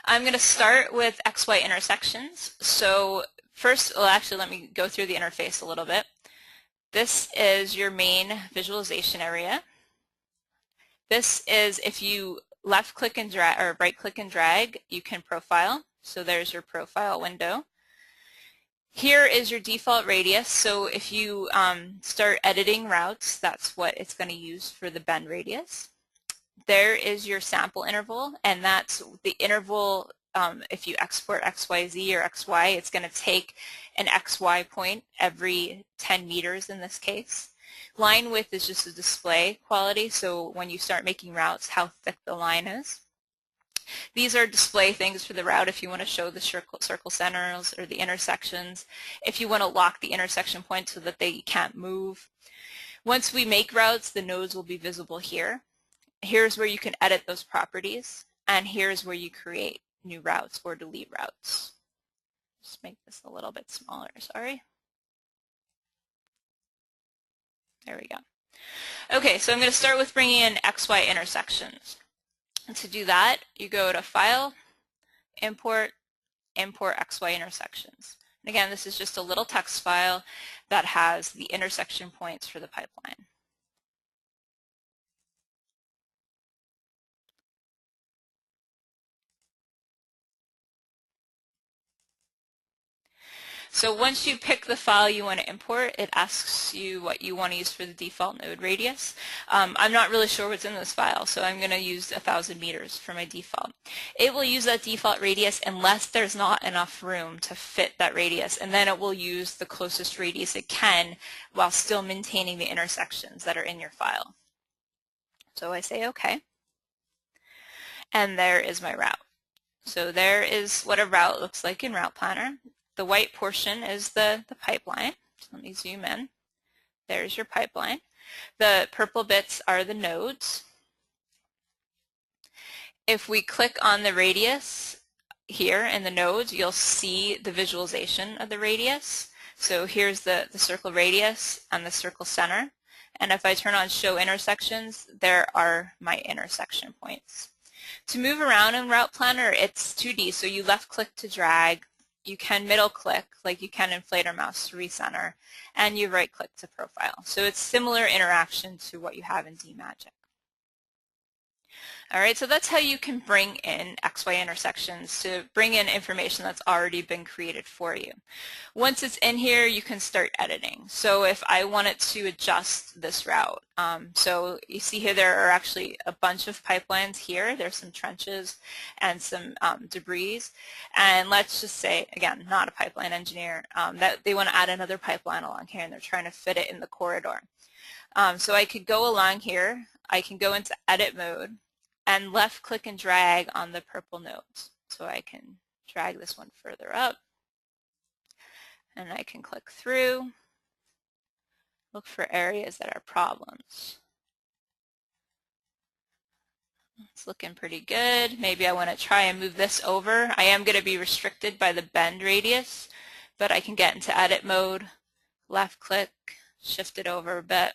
I'm going to start with XY intersections. So first, well, actually, let me go through the interface a little bit. This is your main visualization area. This is, if you left click and drag or right click and drag, you can profile. So there's your profile window. Here is your default radius. So if you start editing routes, that's what it's going to use for the bend radius. There is your sample interval, and that's the interval. If you export XYZ or XY, it's going to take an XY point every 10 meters in this case. Line width is just a display quality, so when you start making routes, how thick the line is. These are display things for the route if you want to show the circle centers or the intersections, if you want to lock the intersection points so that they can't move. Once we make routes, the nodes will be visible here. Here's where you can edit those properties, and here's where you create new routes or delete routes. Just make this a little bit smaller, sorry. There we go. Okay, so I'm going to start with bringing in XY intersections. And to do that, you go to File, Import, Import XY intersections. And again, this is just a little text file that has the intersection points for the pipeline. So once you pick the file you want to import, it asks you what you want to use for the default node radius. I'm not really sure what's in this file, so I'm going to use 1,000 meters for my default. It will use that default radius unless there's not enough room to fit that radius, and then it will use the closest radius it can while still maintaining the intersections that are in your file. So I say OK, and there is my route. So there is what a route looks like in Routeplanner. The white portion is the pipeline. So let me zoom in. There's your pipeline. The purple bits are the nodes. If we click on the radius here in the nodes, you'll see the visualization of the radius. So here's the circle radius and the circle center. And if I turn on Show Intersections, there are my intersection points. To move around in Routeplanner, it's 2D, so you left click to drag. You can middle click like you can in Fledermaus to recenter, and you right click to profile. So it's similar interaction to what you have in DMagic. All right, so that's how you can bring in XY intersections to bring in information that's already been created for you. Once it's in here, you can start editing. So if I wanted to adjust this route, so you see here there are actually a bunch of pipelines here. There's some trenches and some debris. And let's just say, again, not a pipeline engineer, that they want to add another pipeline along here and they're trying to fit it in the corridor. So I could go along here. I can go into edit mode and left click and drag on the purple nodes. So I can drag this one further up, and I can click through, look for areas that are problems. It's looking pretty good. Maybe I want to try and move this over. I am going to be restricted by the bend radius, but I can get into edit mode, left click, shift it over a bit.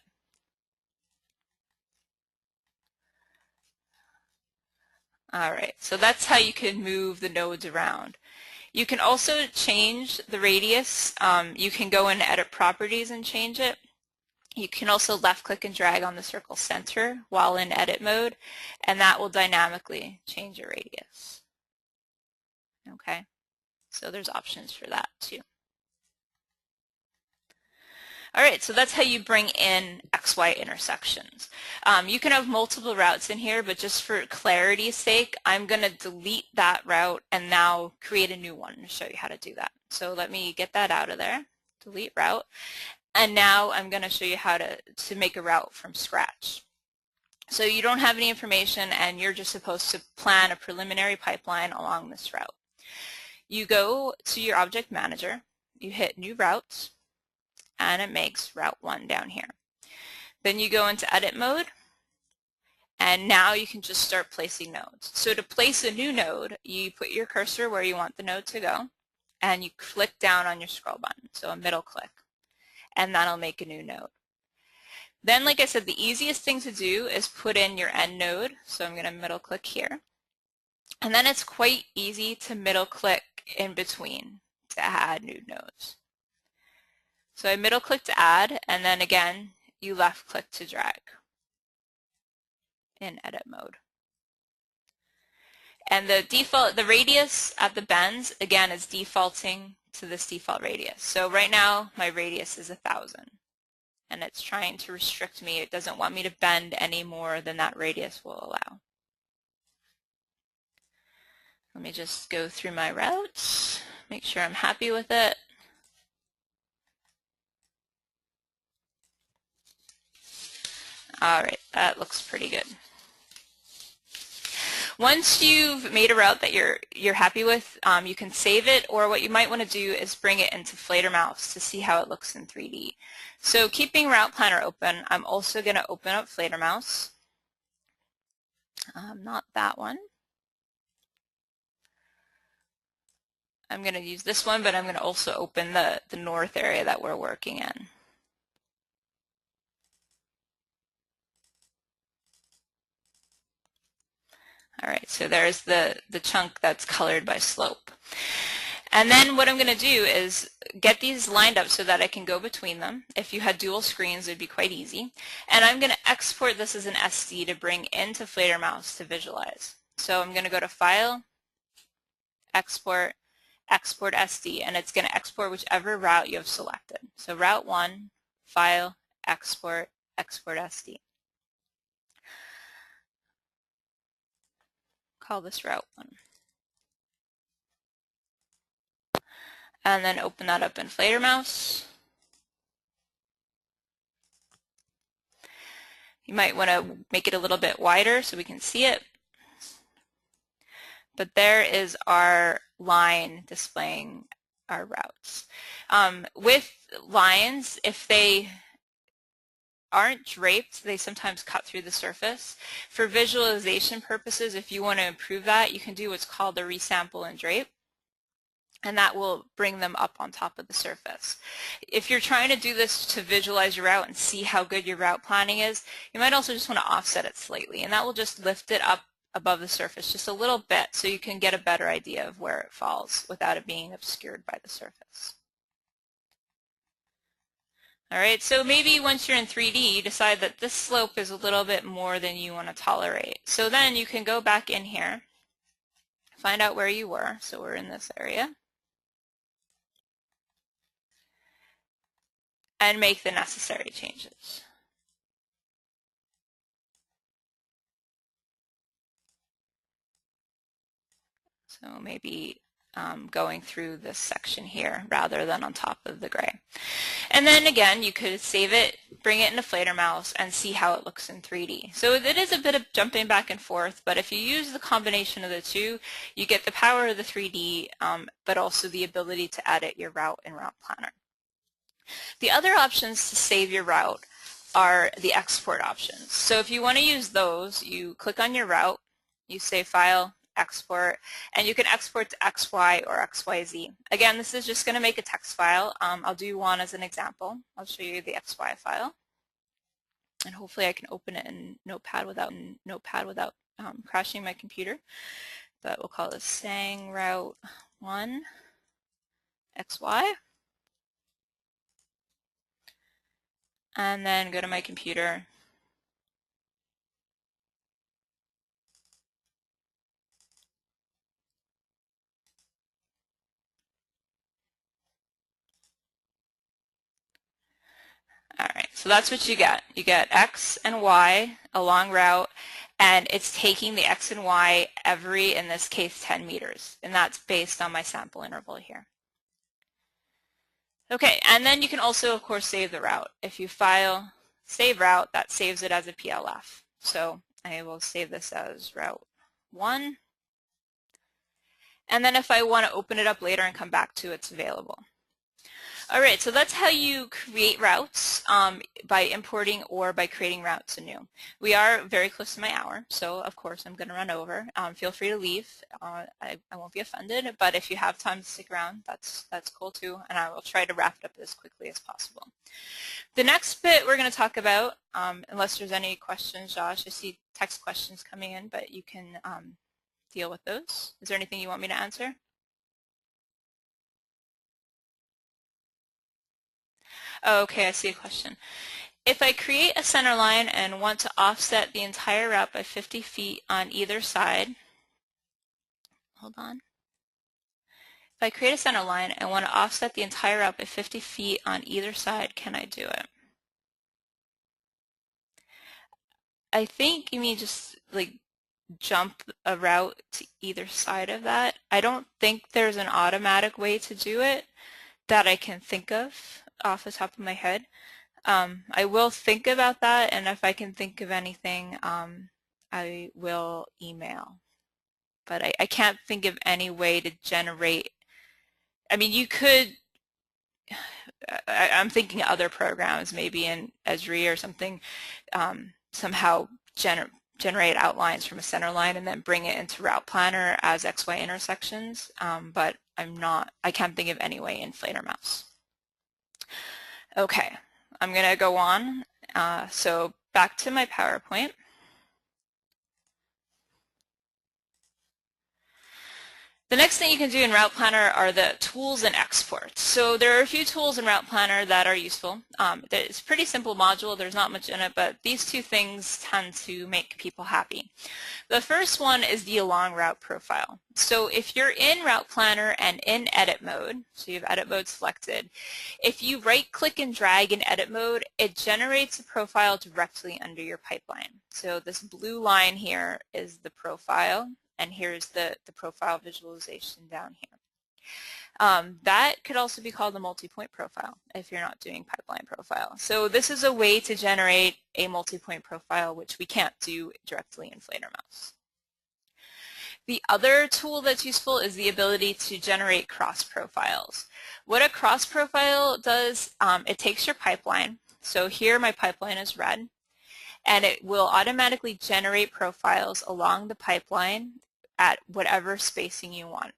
All right, so that's how you can move the nodes around. You can also change the radius. You can go in edit properties and change it. You can also left click and drag on the circle center while in edit mode, and that will dynamically change your radius. Okay, so there's options for that too. All right, so that's how you bring in XY intersections. You can have multiple routes in here, but just for clarity's sake, I'm going to delete that route and now create a new one to show you how to do that. So let me get that out of there, delete route, and now I'm going to show you how to make a route from scratch. So you don't have any information and you're just supposed to plan a preliminary pipeline along this route. You go to your object manager, you hit new routes, and it makes route 1 down here. Then you go into edit mode, and now you can just start placing nodes. So to place a new node, you put your cursor where you want the node to go, and you click down on your scroll button, so a middle click, and that'll make a new node. Then, like I said, the easiest thing to do is put in your end node, so I'm going to middle click here. And then it's quite easy to middle click in between to add new nodes. So I middle click to add, and then again, you left click to drag in edit mode. And the radius at the bends, again, is defaulting to this default radius. So right now, my radius is 1,000, and it's trying to restrict me. It doesn't want me to bend any more than that radius will allow. Let me just go through my routes, make sure I'm happy with it. All right, that looks pretty good. Once you've made a route that you're happy with, you can save it, or what you might want to do is bring it into Fledermaus to see how it looks in 3D. So keeping Route Planner open, I'm also going to open up Fledermaus. Not that one. I'm going to use this one, but I'm going to also open the north area that we're working in. All right, so there's the chunk that's colored by slope. And then what I'm going to do is get these lined up so that I can go between them. If you had dual screens, it would be quite easy. And I'm going to export this as an SD to bring into Fledermaus to visualize. So I'm going to go to File, Export, Export SD, and it's going to export whichever route you have selected. So Route 1, File, Export, Export SD. Call this Route 1. And then open that up in Fledermaus. You might want to make it a little bit wider so we can see it. But there is our line displaying our routes. With lines, if they aren't draped, they sometimes cut through the surface. For visualization purposes, if you want to improve that, you can do what's called a resample and drape, and that will bring them up on top of the surface. If you're trying to do this to visualize your route and see how good your route planning is, you might also just want to offset it slightly, and that will just lift it up above the surface just a little bit so you can get a better idea of where it falls without it being obscured by the surface. All right, so maybe once you're in 3D, you decide that this slope is a little bit more than you want to tolerate. So then you can go back in here, find out where you were. So we're in this area. And make the necessary changes. So maybe going through this section here rather than on top of the gray. And then again, you could save it, bring it into Fledermaus, and see how it looks in 3D. So it is a bit of jumping back and forth, but if you use the combination of the two, you get the power of the 3D, but also the ability to edit your route in Route Planner. The other options to save your route are the export options. So if you want to use those, you click on your route, you say File, Export, and you can export to XY or XYZ. Again, this is just going to make a text file. I'll do one as an example. I'll show you the XY file, and hopefully I can open it in Notepad without crashing my computer. But we'll call this Sang Route 1 XY, and then go to my computer. All right, so that's what you get. You get X and Y, a long route, and it's taking the X and Y every, in this case, 10 meters, and that's based on my sample interval here. Okay, and then you can also, of course, save the route. If you file, save route, that saves it as a PLF. So I will save this as Route 1, and then if I want to open it up later and come back to it, it's available. All right, so that's how you create routes by importing or by creating routes anew. We are very close to my hour, so of course I'm going to run over. Feel free to leave. I won't be offended, but if you have time to stick around, that's cool too, and I will try to wrap it up as quickly as possible. The next bit we're going to talk about, unless there's any questions, Josh, I see text questions coming in, but you can deal with those. Is there anything you want me to answer? Okay, I see a question. If I create a center line and want to offset the entire route by 50 feet on either side, hold on. If I create a center line and want to offset the entire route by 50 feet on either side, can I do it? I think you mean just like jump a route to either side of that. I don't think there's an automatic way to do it that I can think of off the top of my head. I will think about that, and if I can think of anything, I will email. But I can't think of any way to generate. I mean, you could, I'm thinking other programs, maybe in Esri or something, somehow generate outlines from a center line and then bring it into Route Planner as XY intersections, but I can't think of any way in Fledermaus. Okay, I'm going to go on. So back to my PowerPoint. The next thing you can do in Route Planner are the tools and exports. So there are a few tools in Route Planner that are useful. It's a pretty simple module. There's not much in it, but these two things tend to make people happy. The first one is the Along Route Profile. So if you're in Route Planner and in edit mode, so you have edit mode selected, if you right-click and drag in edit mode, it generates a profile directly under your pipeline. So this blue line here is the profile, and here's the profile visualization down here. That could also be called a multi-point profile if you're not doing pipeline profile. So this is a way to generate a multi-point profile, which we can't do directly in Fledermaus. The other tool that's useful is the ability to generate cross profiles. What a cross profile does, it takes your pipeline. So here my pipeline is red, and it will automatically generate profiles along the pipeline at whatever spacing you want.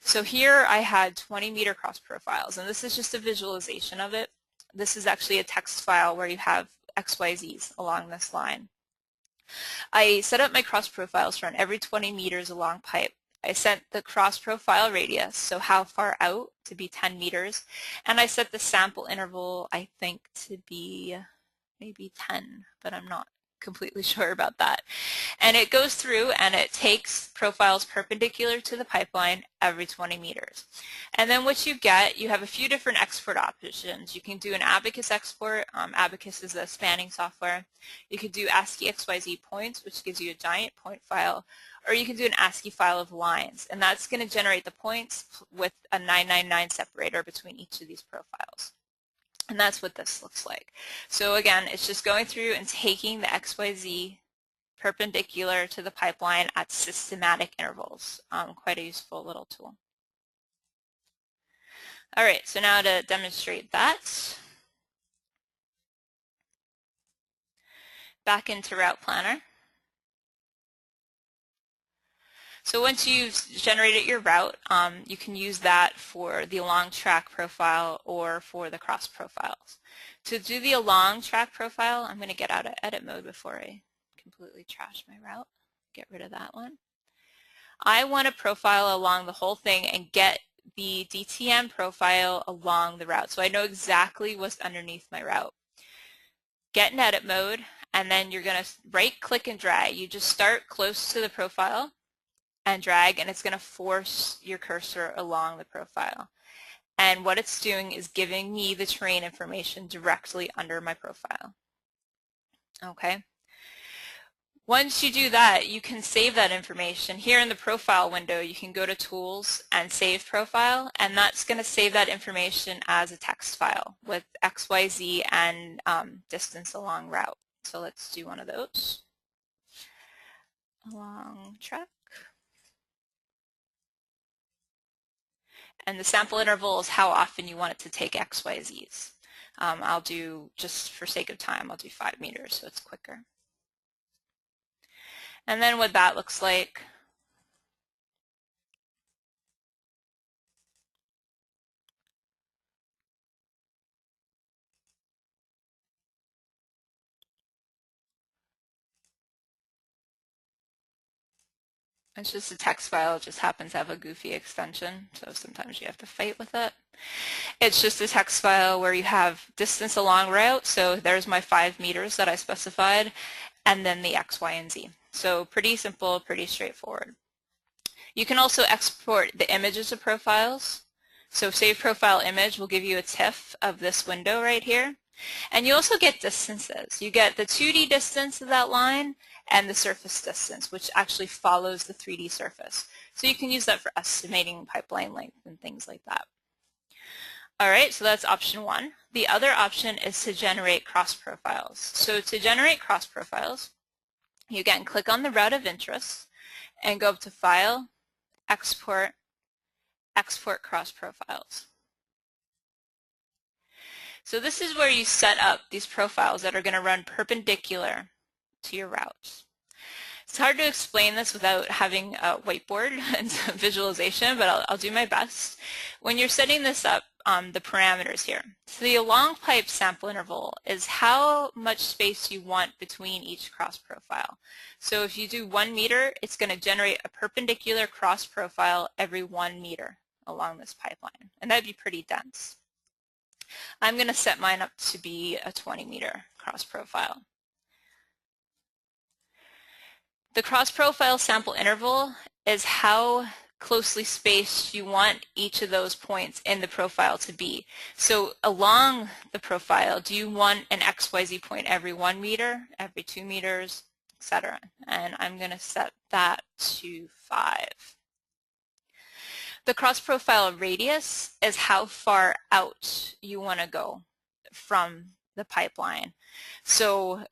So here I had 20-meter cross profiles, and this is just a visualization of it. This is actually a text file where you have XYZs along this line. I set up my cross profiles for every 20 meters along pipe. I set the cross profile radius, so how far out, to be 10 meters, and I set the sample interval, I think, to be maybe 10, but I'm not completely sure about that. And it goes through and it takes profiles perpendicular to the pipeline every 20 meters. And then what you get, you have a few different export options. You can do an Abacus export. Abacus is a spanning software. You could do ASCII XYZ points, which gives you a giant point file, or you can do an ASCII file of lines, and that's going to generate the points with a 999 separator between each of these profiles. And that's what this looks like. So again, it's just going through and taking the XYZ perpendicular to the pipeline at systematic intervals. Quite a useful little tool. All right, so now to demonstrate that, back into Routeplanner. So once you've generated your route, you can use that for the along track profile or for the cross profiles. To do the along track profile, I'm going to get out of edit mode before I completely trash my route. Get rid of that one. I want to profile along the whole thing and get the DTM profile along the route, so I know exactly what's underneath my route. Get in edit mode, and then you're going to right click and drag. You just start close to the profile and drag, and it's going to force your cursor along the profile. And what it's doing is giving me the terrain information directly under my profile. Okay. Once you do that, you can save that information. Here in the profile window, you can go to Tools and Save Profile, and that's going to save that information as a text file with XYZ and distance along route. So let's do one of those. Along track. And the sample interval is how often you want it to take XYZs. I'll do, just for sake of time, I'll do 5 meters so it's quicker. And then what that looks like, it's just a text file. It just happens to have a goofy extension, so sometimes you have to fight with it. It's just a text file where you have distance along route, so there's my 5 meters that I specified, and then the X, Y, and Z. So pretty simple, pretty straightforward. You can also export the images of profiles. So Save Profile Image will give you a TIFF of this window right here. And you also get distances. You get the 2D distance of that line and the surface distance, which actually follows the 3D surface. So you can use that for estimating pipeline length and things like that. All right, so that's option 1. The other option is to generate cross profiles. So to generate cross profiles, you again click on the route of interest and go up to File, Export, Export Cross Profiles. So this is where you set up these profiles that are going to run perpendicular to your routes. It's hard to explain this without having a whiteboard and some visualization, but I'll do my best. When you're setting this up, the parameters here. So the along pipe sample interval is how much space you want between each cross profile. So if you do 1 meter, it's going to generate a perpendicular cross profile every 1 meter along this pipeline, and that'd be pretty dense. I'm going to set mine up to be a 20 meter cross profile. The cross profile sample interval is how closely spaced you want each of those points in the profile to be. So along the profile, do you want an XYZ point every 1 meter, every 2 meters, etc.? And I'm going to set that to 5. The cross profile radius is how far out you want to go from the pipeline. So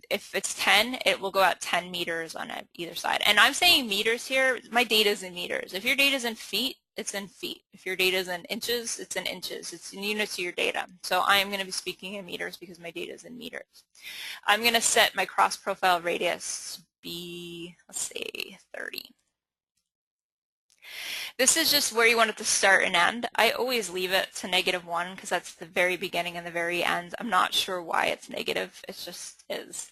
if it's 10, it will go out 10 meters on either side. And I'm saying meters here, my data is in meters. If your data is in feet, it's in feet. If your data is in inches, it's in inches. It's in units of your data. So I am going to be speaking in meters because my data is in meters. I'm going to set my cross profile radius to be, let's say, 30. This is just where you want it to start and end. I always leave it to -1 because that's the very beginning and the very end. I'm not sure why it's negative. It just is.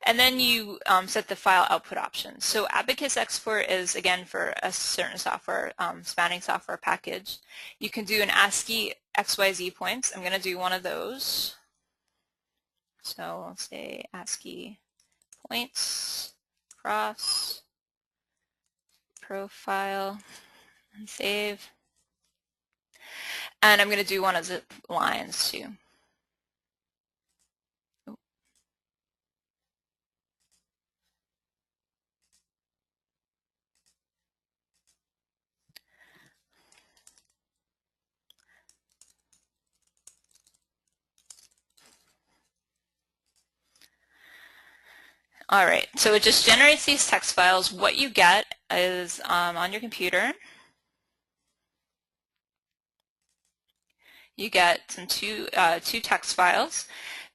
And then you set the file output options. So Abacus export is, again, for a certain software, spanning software package. You can do an ASCII XYZ points. I'm going to do one of those. So I'll say ASCII points, cross, profile, and save. And I'm going to do one of the lines too. All right, so it just generates these text files. What you get is on your computer, you get some two text files.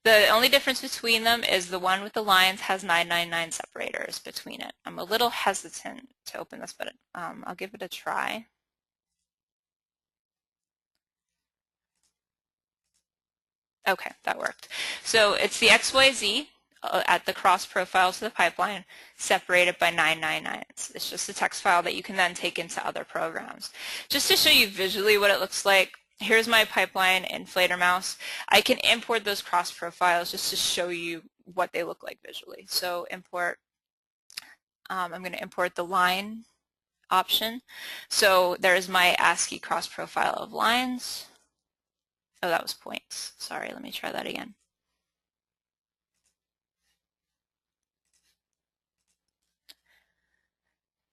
The only difference between them is the one with the lines has 999 separators between it. I'm a little hesitant to open this, but I'll give it a try. Okay, that worked. So it's the XYZ at the cross profile to the pipeline separated by 999s. It's just a text file that you can then take into other programs. Just to show you visually what it looks like, here's my pipeline in Fledermaus. I can import those cross profiles just to show you what they look like visually. So import, I'm going to import the line option. So there's my ASCII cross profile of lines. Oh, that was points. Sorry, let me try that again.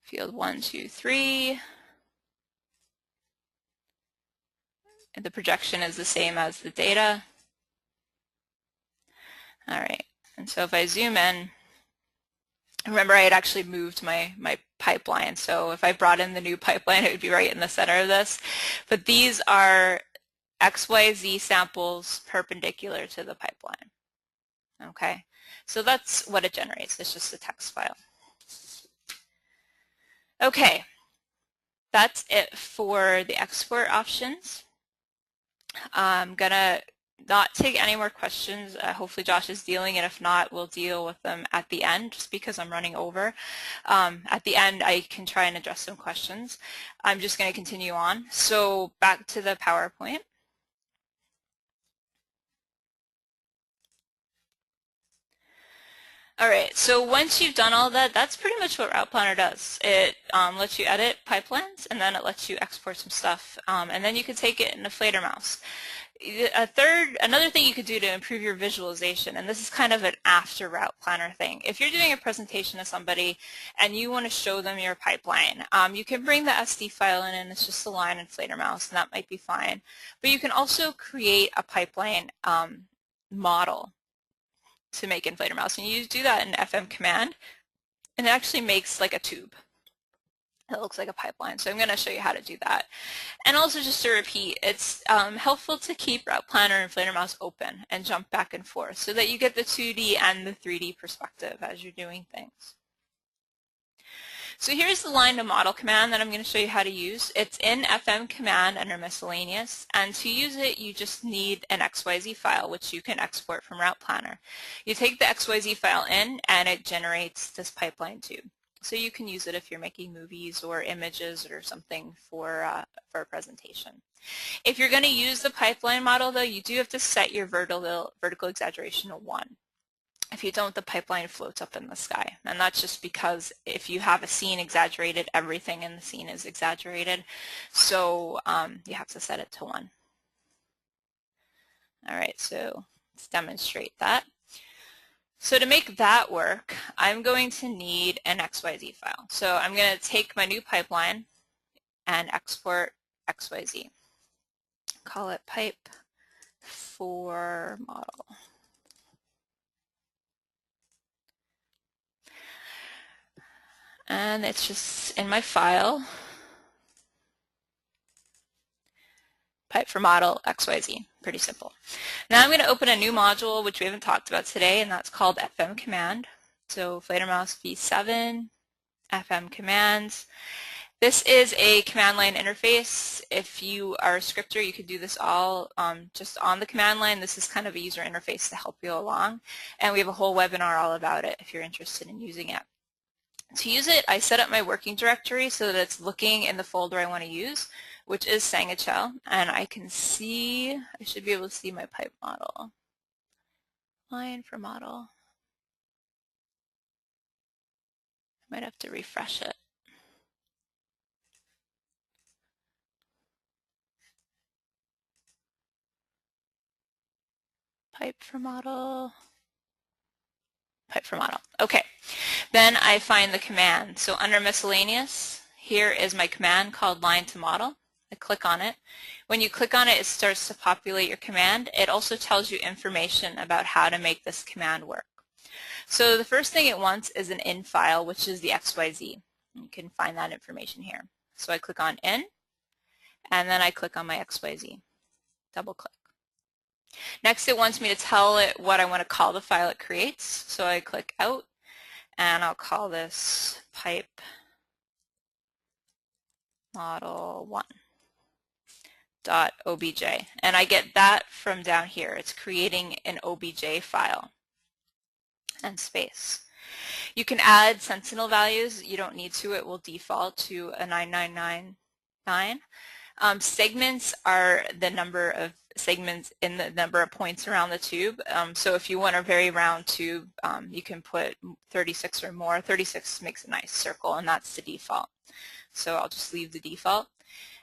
Field 1, 2, 3. And the projection is the same as the data. All right, and so if I zoom in, remember I had actually moved my pipeline. So if I brought in the new pipeline, it would be right in the center of this. But these are XYZ samples perpendicular to the pipeline. Okay, so that's what it generates. It's just a text file. Okay, that's it for the export options. I'm gonna not take any more questions. Hopefully Josh is dealing, and if not, we'll deal with them at the end just because I'm running over. At the end, I can try and address some questions. I'm just going to continue on. So back to the PowerPoint. All right, so once you've done all that, that's pretty much what Routeplanner does. It lets you edit pipelines, and then it lets you export some stuff, and then you can take it in a Fledermaus. Another thing you could do to improve your visualization, and this is kind of an after Routeplanner thing. If you're doing a presentation to somebody and you want to show them your pipeline, you can bring the SD file in, and it's just a line in Fledermaus, and that might be fine. But you can also create a pipeline model to make in Fledermaus, and you do that in FM command, and it actually makes like a tube. It looks like a pipeline, so I'm going to show you how to do that. And also, just to repeat, it's helpful to keep Routeplanner and Fledermaus open and jump back and forth so that you get the 2D and the 3D perspective as you're doing things. So here's the line to model command that I'm going to show you how to use. It's in FM command under miscellaneous, and to use it you just need an XYZ file which you can export from Routeplanner. You take the XYZ file in and it generates this pipeline tube. So you can use it if you're making movies or images or something for a presentation. If you're going to use the pipeline model though, you do have to set your vertical exaggeration to 1. If you don't, the pipeline floats up in the sky. And that's just because if you have a scene exaggerated, everything in the scene is exaggerated. So you have to set it to 1. All right, so let's demonstrate that. So to make that work, I'm going to need an XYZ file. So I'm going to take my new pipeline and export XYZ. Call it pipe for model. And it's just in my file, pipe for model XYZ, pretty simple. Now I'm going to open a new module which we haven't talked about today, and that's called FM command. So Fledermaus V7, FM commands. This is a command line interface. If you are a scripter, you could do this all just on the command line. This is kind of a user interface to help you along, and we have a whole webinar all about it if you're interested in using it. To use it, I set up my working directory so that it's looking in the folder I want to use, which is Sangachel, and I can see, I should be able to see my pipe model. Line for model. Might have to refresh it. Pipe for model. Pipe for model. Okay. Then I find the command. So under miscellaneous, here is my command called line to model. I click on it. When you click on it, it starts to populate your command. It also tells you information about how to make this command work. So the first thing it wants is an in file, which is the XYZ. You can find that information here. So I click on in, and then I click on my XYZ. Double click. Next, it wants me to tell it what I want to call the file it creates. So I click out, and I'll call this pipe model 1.obj. And I get that from down here. It's creating an OBJ file and space. You can add sentinel values. You don't need to. It will default to a 9999. Segments are the number of segments in the number of points around the tube. So if you want a very round tube, you can put 36 or more. 36 makes a nice circle, and that's the default. So I'll just leave the default.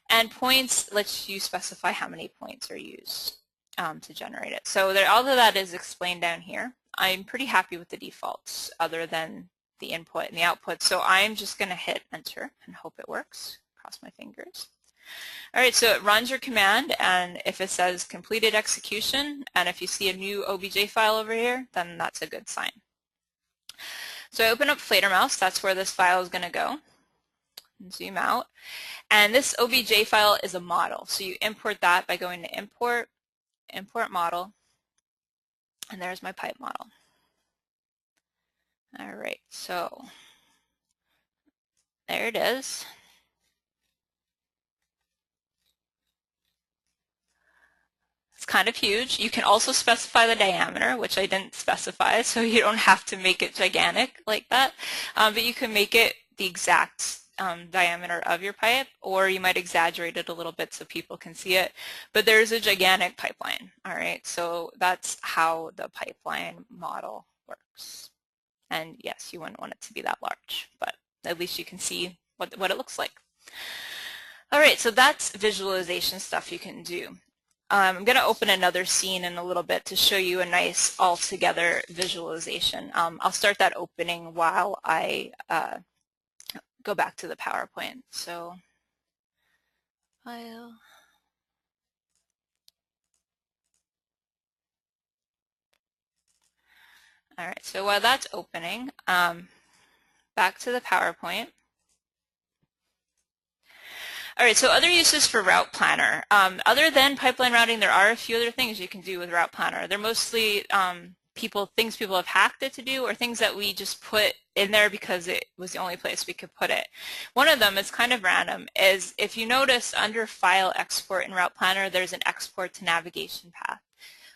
And points lets you specify how many points are used to generate it. So all of that is explained down here. I'm pretty happy with the defaults other than the input and the output. So I'm just going to hit enter and hope it works. Cross my fingers. All right, so it runs your command, and if it says completed execution, and if you see a new OBJ file over here, then that's a good sign. So I open up Fledermaus. That's where this file is going to go. And zoom out. And this OBJ file is a model. So you import that by going to import, import model, and there's my pipe model. All right, so there it is. It's kind of huge. You can also specify the diameter, which I didn't specify, so you don't have to make it gigantic like that. But you can make it the exact diameter of your pipe, or you might exaggerate it a little bit so people can see it. But there's a gigantic pipeline, all right? So that's how the pipeline model works. And yes, you wouldn't want it to be that large, but at least you can see what it looks like. All right, so that's visualization stuff you can do. I'm going to open another scene in a little bit to show you a nice all-together visualization. I'll start that opening while I go back to the PowerPoint. So, file. All right, so while that's opening, back to the PowerPoint. All right, so other uses for Routeplanner. Other than pipeline routing, there are a few other things you can do with Routeplanner. They're mostly things people have hacked it to do, or things that we just put in there because it was the only place we could put it. One of them is kind of random, is if you notice under File Export in Routeplanner, there's an export to navigation path.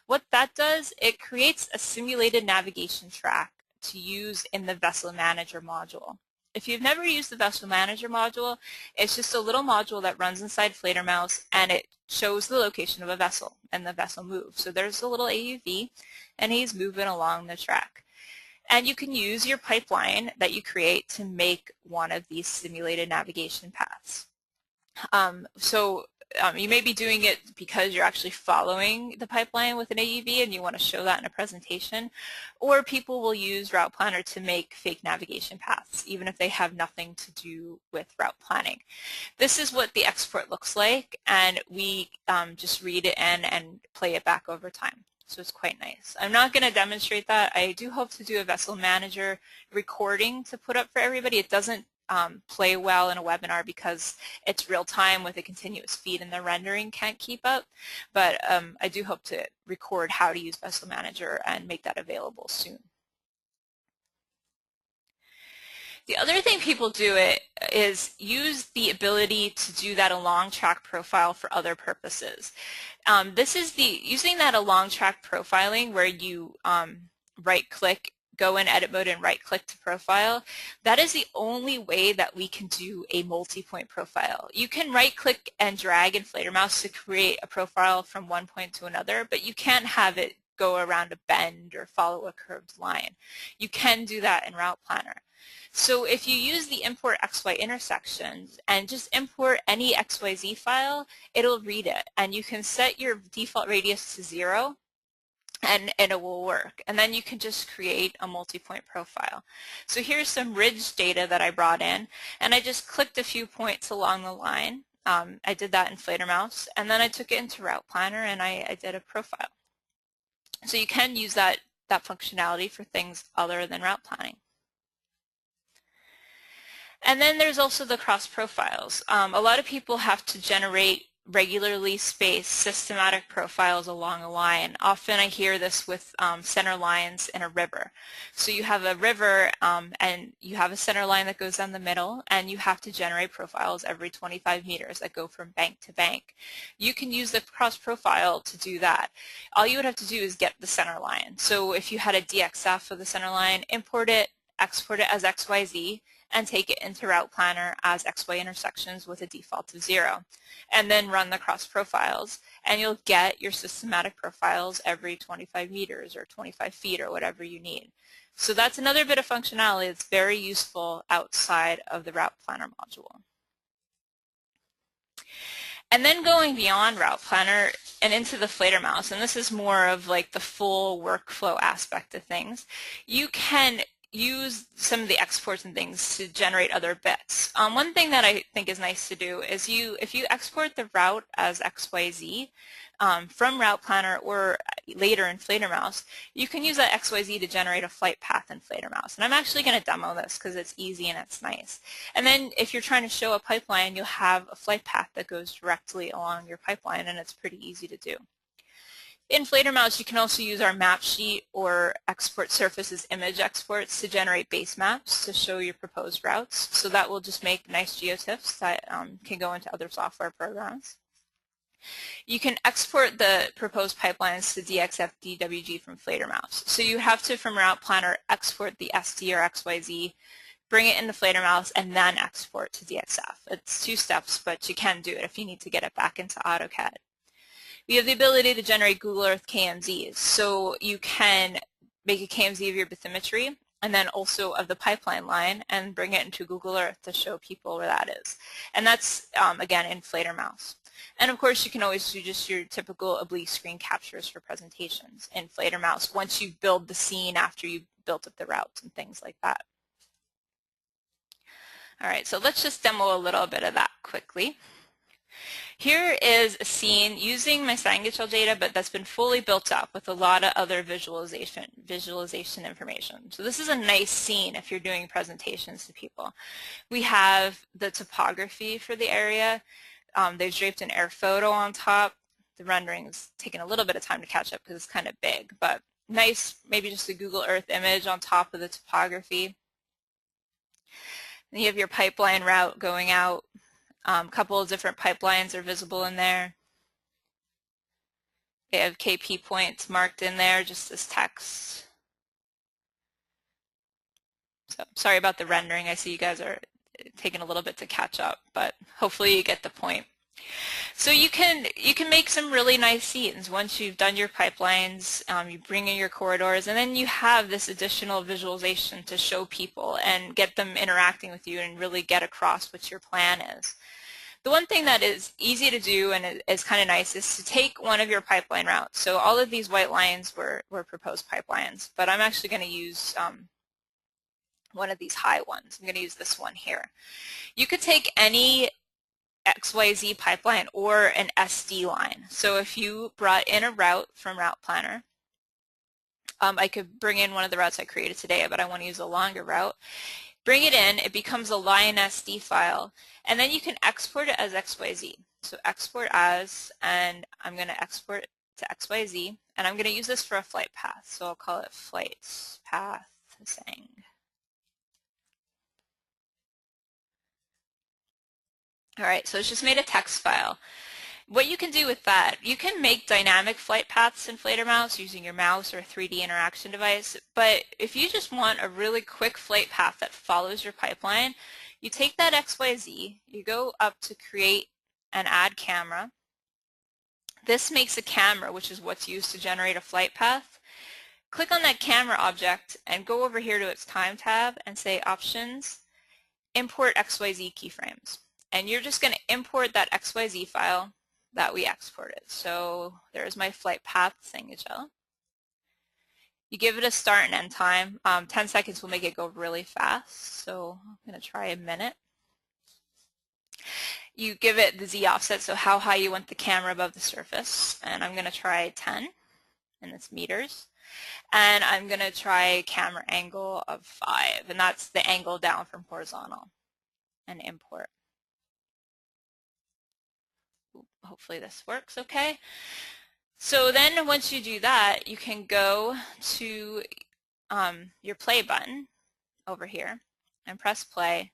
What that does, it creates a simulated navigation track to use in the Vessel Manager module. If you've never used the Vessel Manager module, it's just a little module that runs inside Fledermaus, and it shows the location of a vessel, and the vessel moves. So there's a little AUV, and he's moving along the track. And you can use your pipeline that you create to make one of these simulated navigation paths. You may be doing it because you're actually following the pipeline with an AUV and you want to show that in a presentation, or people will use Routeplanner to make fake navigation paths, even if they have nothing to do with route planning. This is what the export looks like, and we just read it in and play it back over time. So it's quite nice. I'm not going to demonstrate that. I do hope to do a Vessel Manager recording to put up for everybody. It doesn't play well in a webinar because it's real time with a continuous feed and the rendering can't keep up, but I do hope to record how to use Vessel Manager and make that available soon. The other thing people do is use the ability to do that along track profile for other purposes. This is using that along track profiling where you right click, go in edit mode and right click to profile. That is the only way that we can do a multi-point profile. You can right click and drag in Fledermaus to create a profile from one point to another, but you can't have it go around a bend or follow a curved line. You can do that in Routeplanner. So if you use the import XY intersections and just import any XYZ file, it'll read it, and you can set your default radius to 0 and it will work. And then you can just create a multi-point profile. So here's some ridge data that I brought in, and I just clicked a few points along the line. I did that in Fledermaus, and then I took it into Routeplanner and I did a profile. So you can use that functionality for things other than route planning. And then there's also the cross profiles. A lot of people have to generate regularly spaced systematic profiles along a line. Often I hear this with center lines in a river. So you have a river and you have a center line that goes down the middle, and you have to generate profiles every 25 meters that go from bank to bank. You can use the cross profile to do that. All you would have to do is get the center line. So if you had a DXF of the center line, import it, export it as XYZ, and take it into Routeplanner as XY intersections with a default of 0. And then run the cross profiles, and you'll get your systematic profiles every 25 meters or 25 feet or whatever you need. So that's another bit of functionality that's very useful outside of the Routeplanner module. And then going beyond Routeplanner and into the Fledermaus, and this is more of like the full workflow aspect of things, you can use some of the exports and things to generate other bits. One thing that I think is nice to do is if you export the route as XYZ from Routeplanner or later in Fledermaus, you can use that XYZ to generate a flight path in Fledermaus. And I'm actually going to demo this because it's easy and it's nice. And then if you're trying to show a pipeline, you'll have a flight path that goes directly along your pipeline, and it's pretty easy to do. In Fledermaus, you can also use our map sheet or export surfaces image exports to generate base maps to show your proposed routes. So that will just make nice geotiffs that can go into other software programs. You can export the proposed pipelines to DXF DWG from Fledermaus. So you have to, from Routeplanner, export the SD or XYZ, bring it into Fledermaus, and then export to DXF. It's 2 steps, but you can do it if you need to get it back into AutoCAD. We have the ability to generate Google Earth KMZs, so you can make a KMZ of your bathymetry and then also of the pipeline line and bring it into Google Earth to show people where that is. And that's, again, in Fledermaus. And of course, you can always do just your typical oblique screen captures for presentations in Fledermaus once you build the scene after you've built up the routes and things like that. All right, so let's just demo a little bit of that quickly. Here is a scene using my SignHL data, but that's been fully built up with a lot of other visualization information. So this is a nice scene if you're doing presentations to people. We have the topography for the area. They've draped an air photo on top. The rendering is taking a little bit of time to catch up because it's kind of big, but nice, maybe just a Google Earth image on top of the topography. And you have your pipeline route going out. A couple of different pipelines are visible in there. They have KP points marked in there just as text. So sorry about the rendering. I see you guys are taking a little bit to catch up, but hopefully you get the point. So you can make some really nice scenes once you've done your pipelines, you bring in your corridors, and then you have this additional visualization to show people and get them interacting with you and really get across what your plan is. The one thing that is easy to do and is kind of nice is to take one of your pipeline routes. So all of these white lines were proposed pipelines, but I'm actually going to use one of these high ones. I'm going to use this one here. You could take any XYZ pipeline or an SD line. So if you brought in a route from Routeplanner, I could bring in one of the routes I created today, but I want to use a longer route. Bring it in, it becomes a line SD file, and then you can export it as XYZ. So export as, and I'm going to export it to XYZ, and I'm going to use this for a flight path. So I'll call it flight path thing. All right, so it's just made a text file. What you can do with that, you can make dynamic flight paths in Fledermaus using your mouse or a 3D interaction device, but if you just want a really quick flight path that follows your pipeline, you take that XYZ, you go up to create and add camera. This makes a camera, which is what's used to generate a flight path. click on that camera object and go over here to its time tab and say Options, Import XYZ keyframes. And you're just going to import that XYZ file that we exported. So there's my flight path signature. You give it a start and end time. 10 seconds will make it go really fast, so I'm going to try a minute. You give it the Z offset, so how high you want the camera above the surface, and I'm going to try 10, and it's meters. And I'm going to try camera angle of 5, and that's the angle down from horizontal, and import. Hopefully this works okay. So then once you do that, you can go to your play button over here and press play,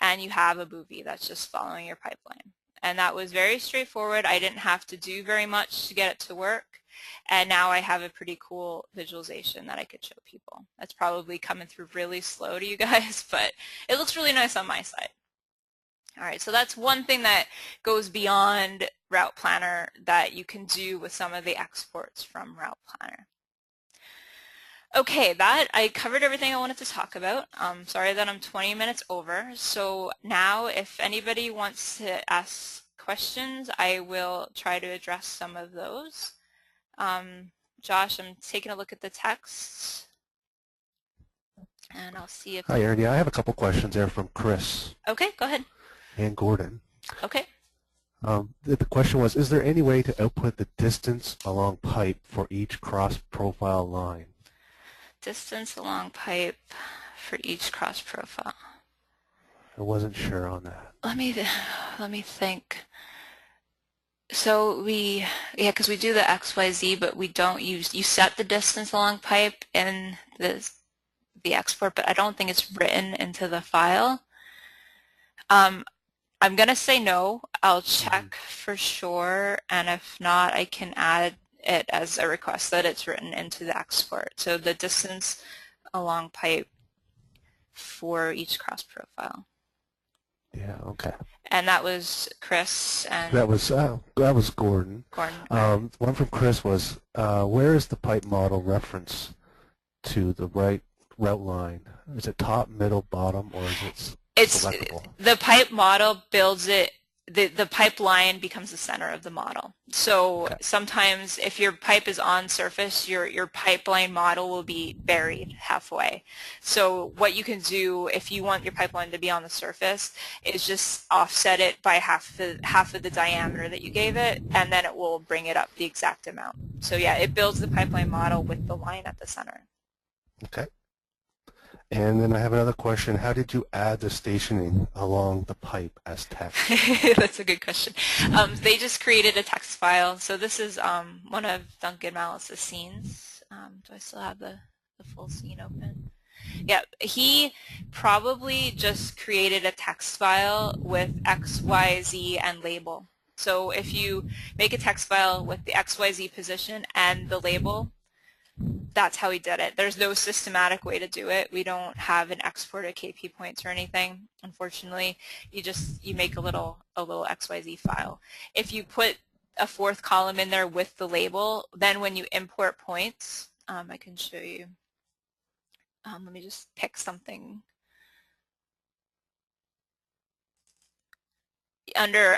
and you have a movie that's just following your pipeline. And that was very straightforward. I didn't have to do very much to get it to work, and now I have a pretty cool visualization that I could show people. That's probably coming through really slow to you guys, but it looks really nice on my side. All right, so that's one thing that goes beyond Routeplanner that you can do with some of the exports from Routeplanner. Okay, I covered everything I wanted to talk about. Sorry that I'm 20 minutes over. So now if anybody wants to ask questions, I will try to address some of those. Josh, I'm taking a look at the text, and I'll see if... Hi, Erin. Yeah, I have a couple questions there from Chris. Okay, go ahead. And Gordon. Okay. The question was, is there any way to output the distance along pipe for each cross-profile line? Distance along pipe for each cross profile. I wasn't sure on that. Let me think. So because we do the XYZ, but we don't use, you set the distance along pipe in the export, but I don't think it's written into the file. I'm going to say no. I'll check for sure, and if not, I can add it as a request that it's written into the export. So the distance along pipe for each cross profile. Yeah, okay. And that was Chris and... That was Gordon. Gordon. One from Chris was, where is the pipe model reference to the right route line? Is it top, middle, bottom, or is it... It's selectable? The pipe model builds it, the pipeline becomes the center of the model. So okay. Sometimes if your pipe is on surface, your pipeline model will be buried halfway. So what you can do if you want your pipeline to be on the surface is just offset it by half of the diameter that you gave it, and then it will bring it up the exact amount. So yeah, it builds the pipeline model with the line at the center. Okay. And then I have another question. How did you add the stationing along the pipe as text? That's a good question. They just created a text file. So this is one of Duncan Malice's scenes. Do I still have the full scene open? Yeah, he probably just created a text file with X, Y, Z, and label. So if you make a text file with the X, Y, Z position and the label, that's how he did it. There's no systematic way to do it. We don't have an export of KP points or anything. Unfortunately, you make a little XYZ file. If you put a fourth column in there with the label, then when you import points, I can show you. Let me just pick something. Under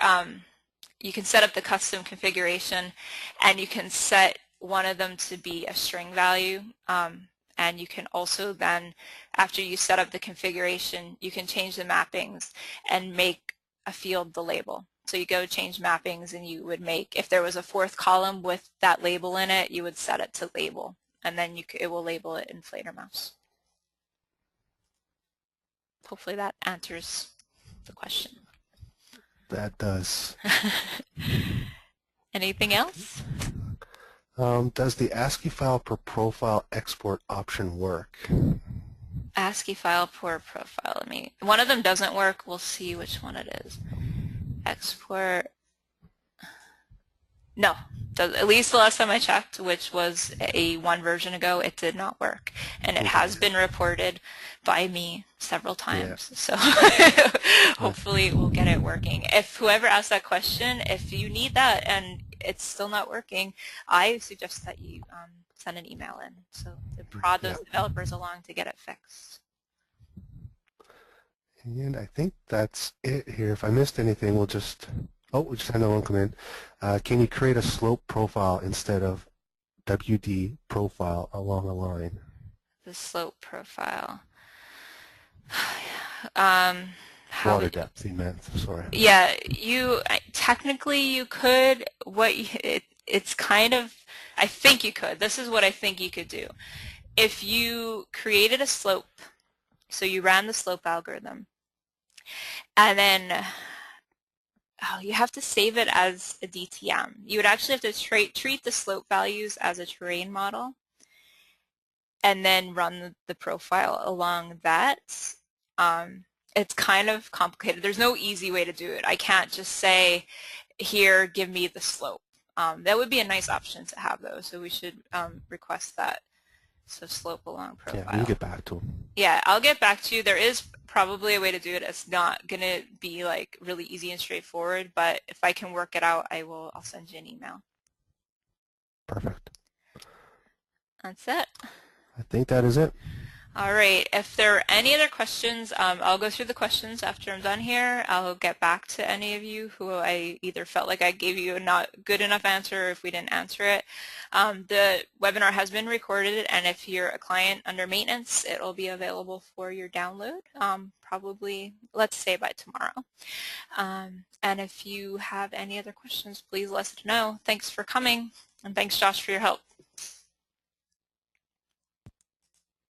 you can set up the custom configuration, and you can set one of them to be a string value, and you can also then, after you set up the configuration, you can change the mappings and make a field the label. So you go change mappings, and you would make, if there was a fourth column with that label in it, you would set it to label, and then it will label it in Fledermaus. Hopefully that answers the question. That does. Anything else? Does the ASCII file per profile export option work? ASCII file per profile. One of them doesn't work. We'll see which one it is. Export. No. At least the last time I checked, which was one version ago, it did not work. And it has been reported by me several times. Yeah. So hopefully we'll get it working. If whoever asked that question, if you need that and it's still not working, I suggest that you send an email in. So to prod those developers along to get it fixed. And I think that's it here. If I missed anything, we just had another one come in. Can you create a slope profile instead of WD profile along a line? The slope profile. Water depth, he meant. Sorry. Yeah, technically you could. It's kind of, I think you could. This is what I think you could do. If you created a slope, so you ran the slope algorithm, and then you have to save it as a DTM. You would actually have to treat the slope values as a terrain model and then run the profile along that. It's kind of complicated. There's no easy way to do it. I can't just say, here, give me the slope. That would be a nice option to have, though, so we should request that. So slope along profile. Yeah, you get back to him. Yeah, I'll get back to you. There is probably a way to do it. It's not going to be like really easy and straightforward, but if I can work it out, I'll send you an email. Perfect. That's it. I think that is it. All right. If there are any other questions, I'll go through the questions after I'm done here. I'll get back to any of you who I either felt like I gave you a not good enough answer or if we didn't answer it. The webinar has been recorded, and if you're a client under maintenance, it will be available for your download, probably, let's say, by tomorrow. And if you have any other questions, please let us know. Thanks for coming, and thanks, Josh, for your help.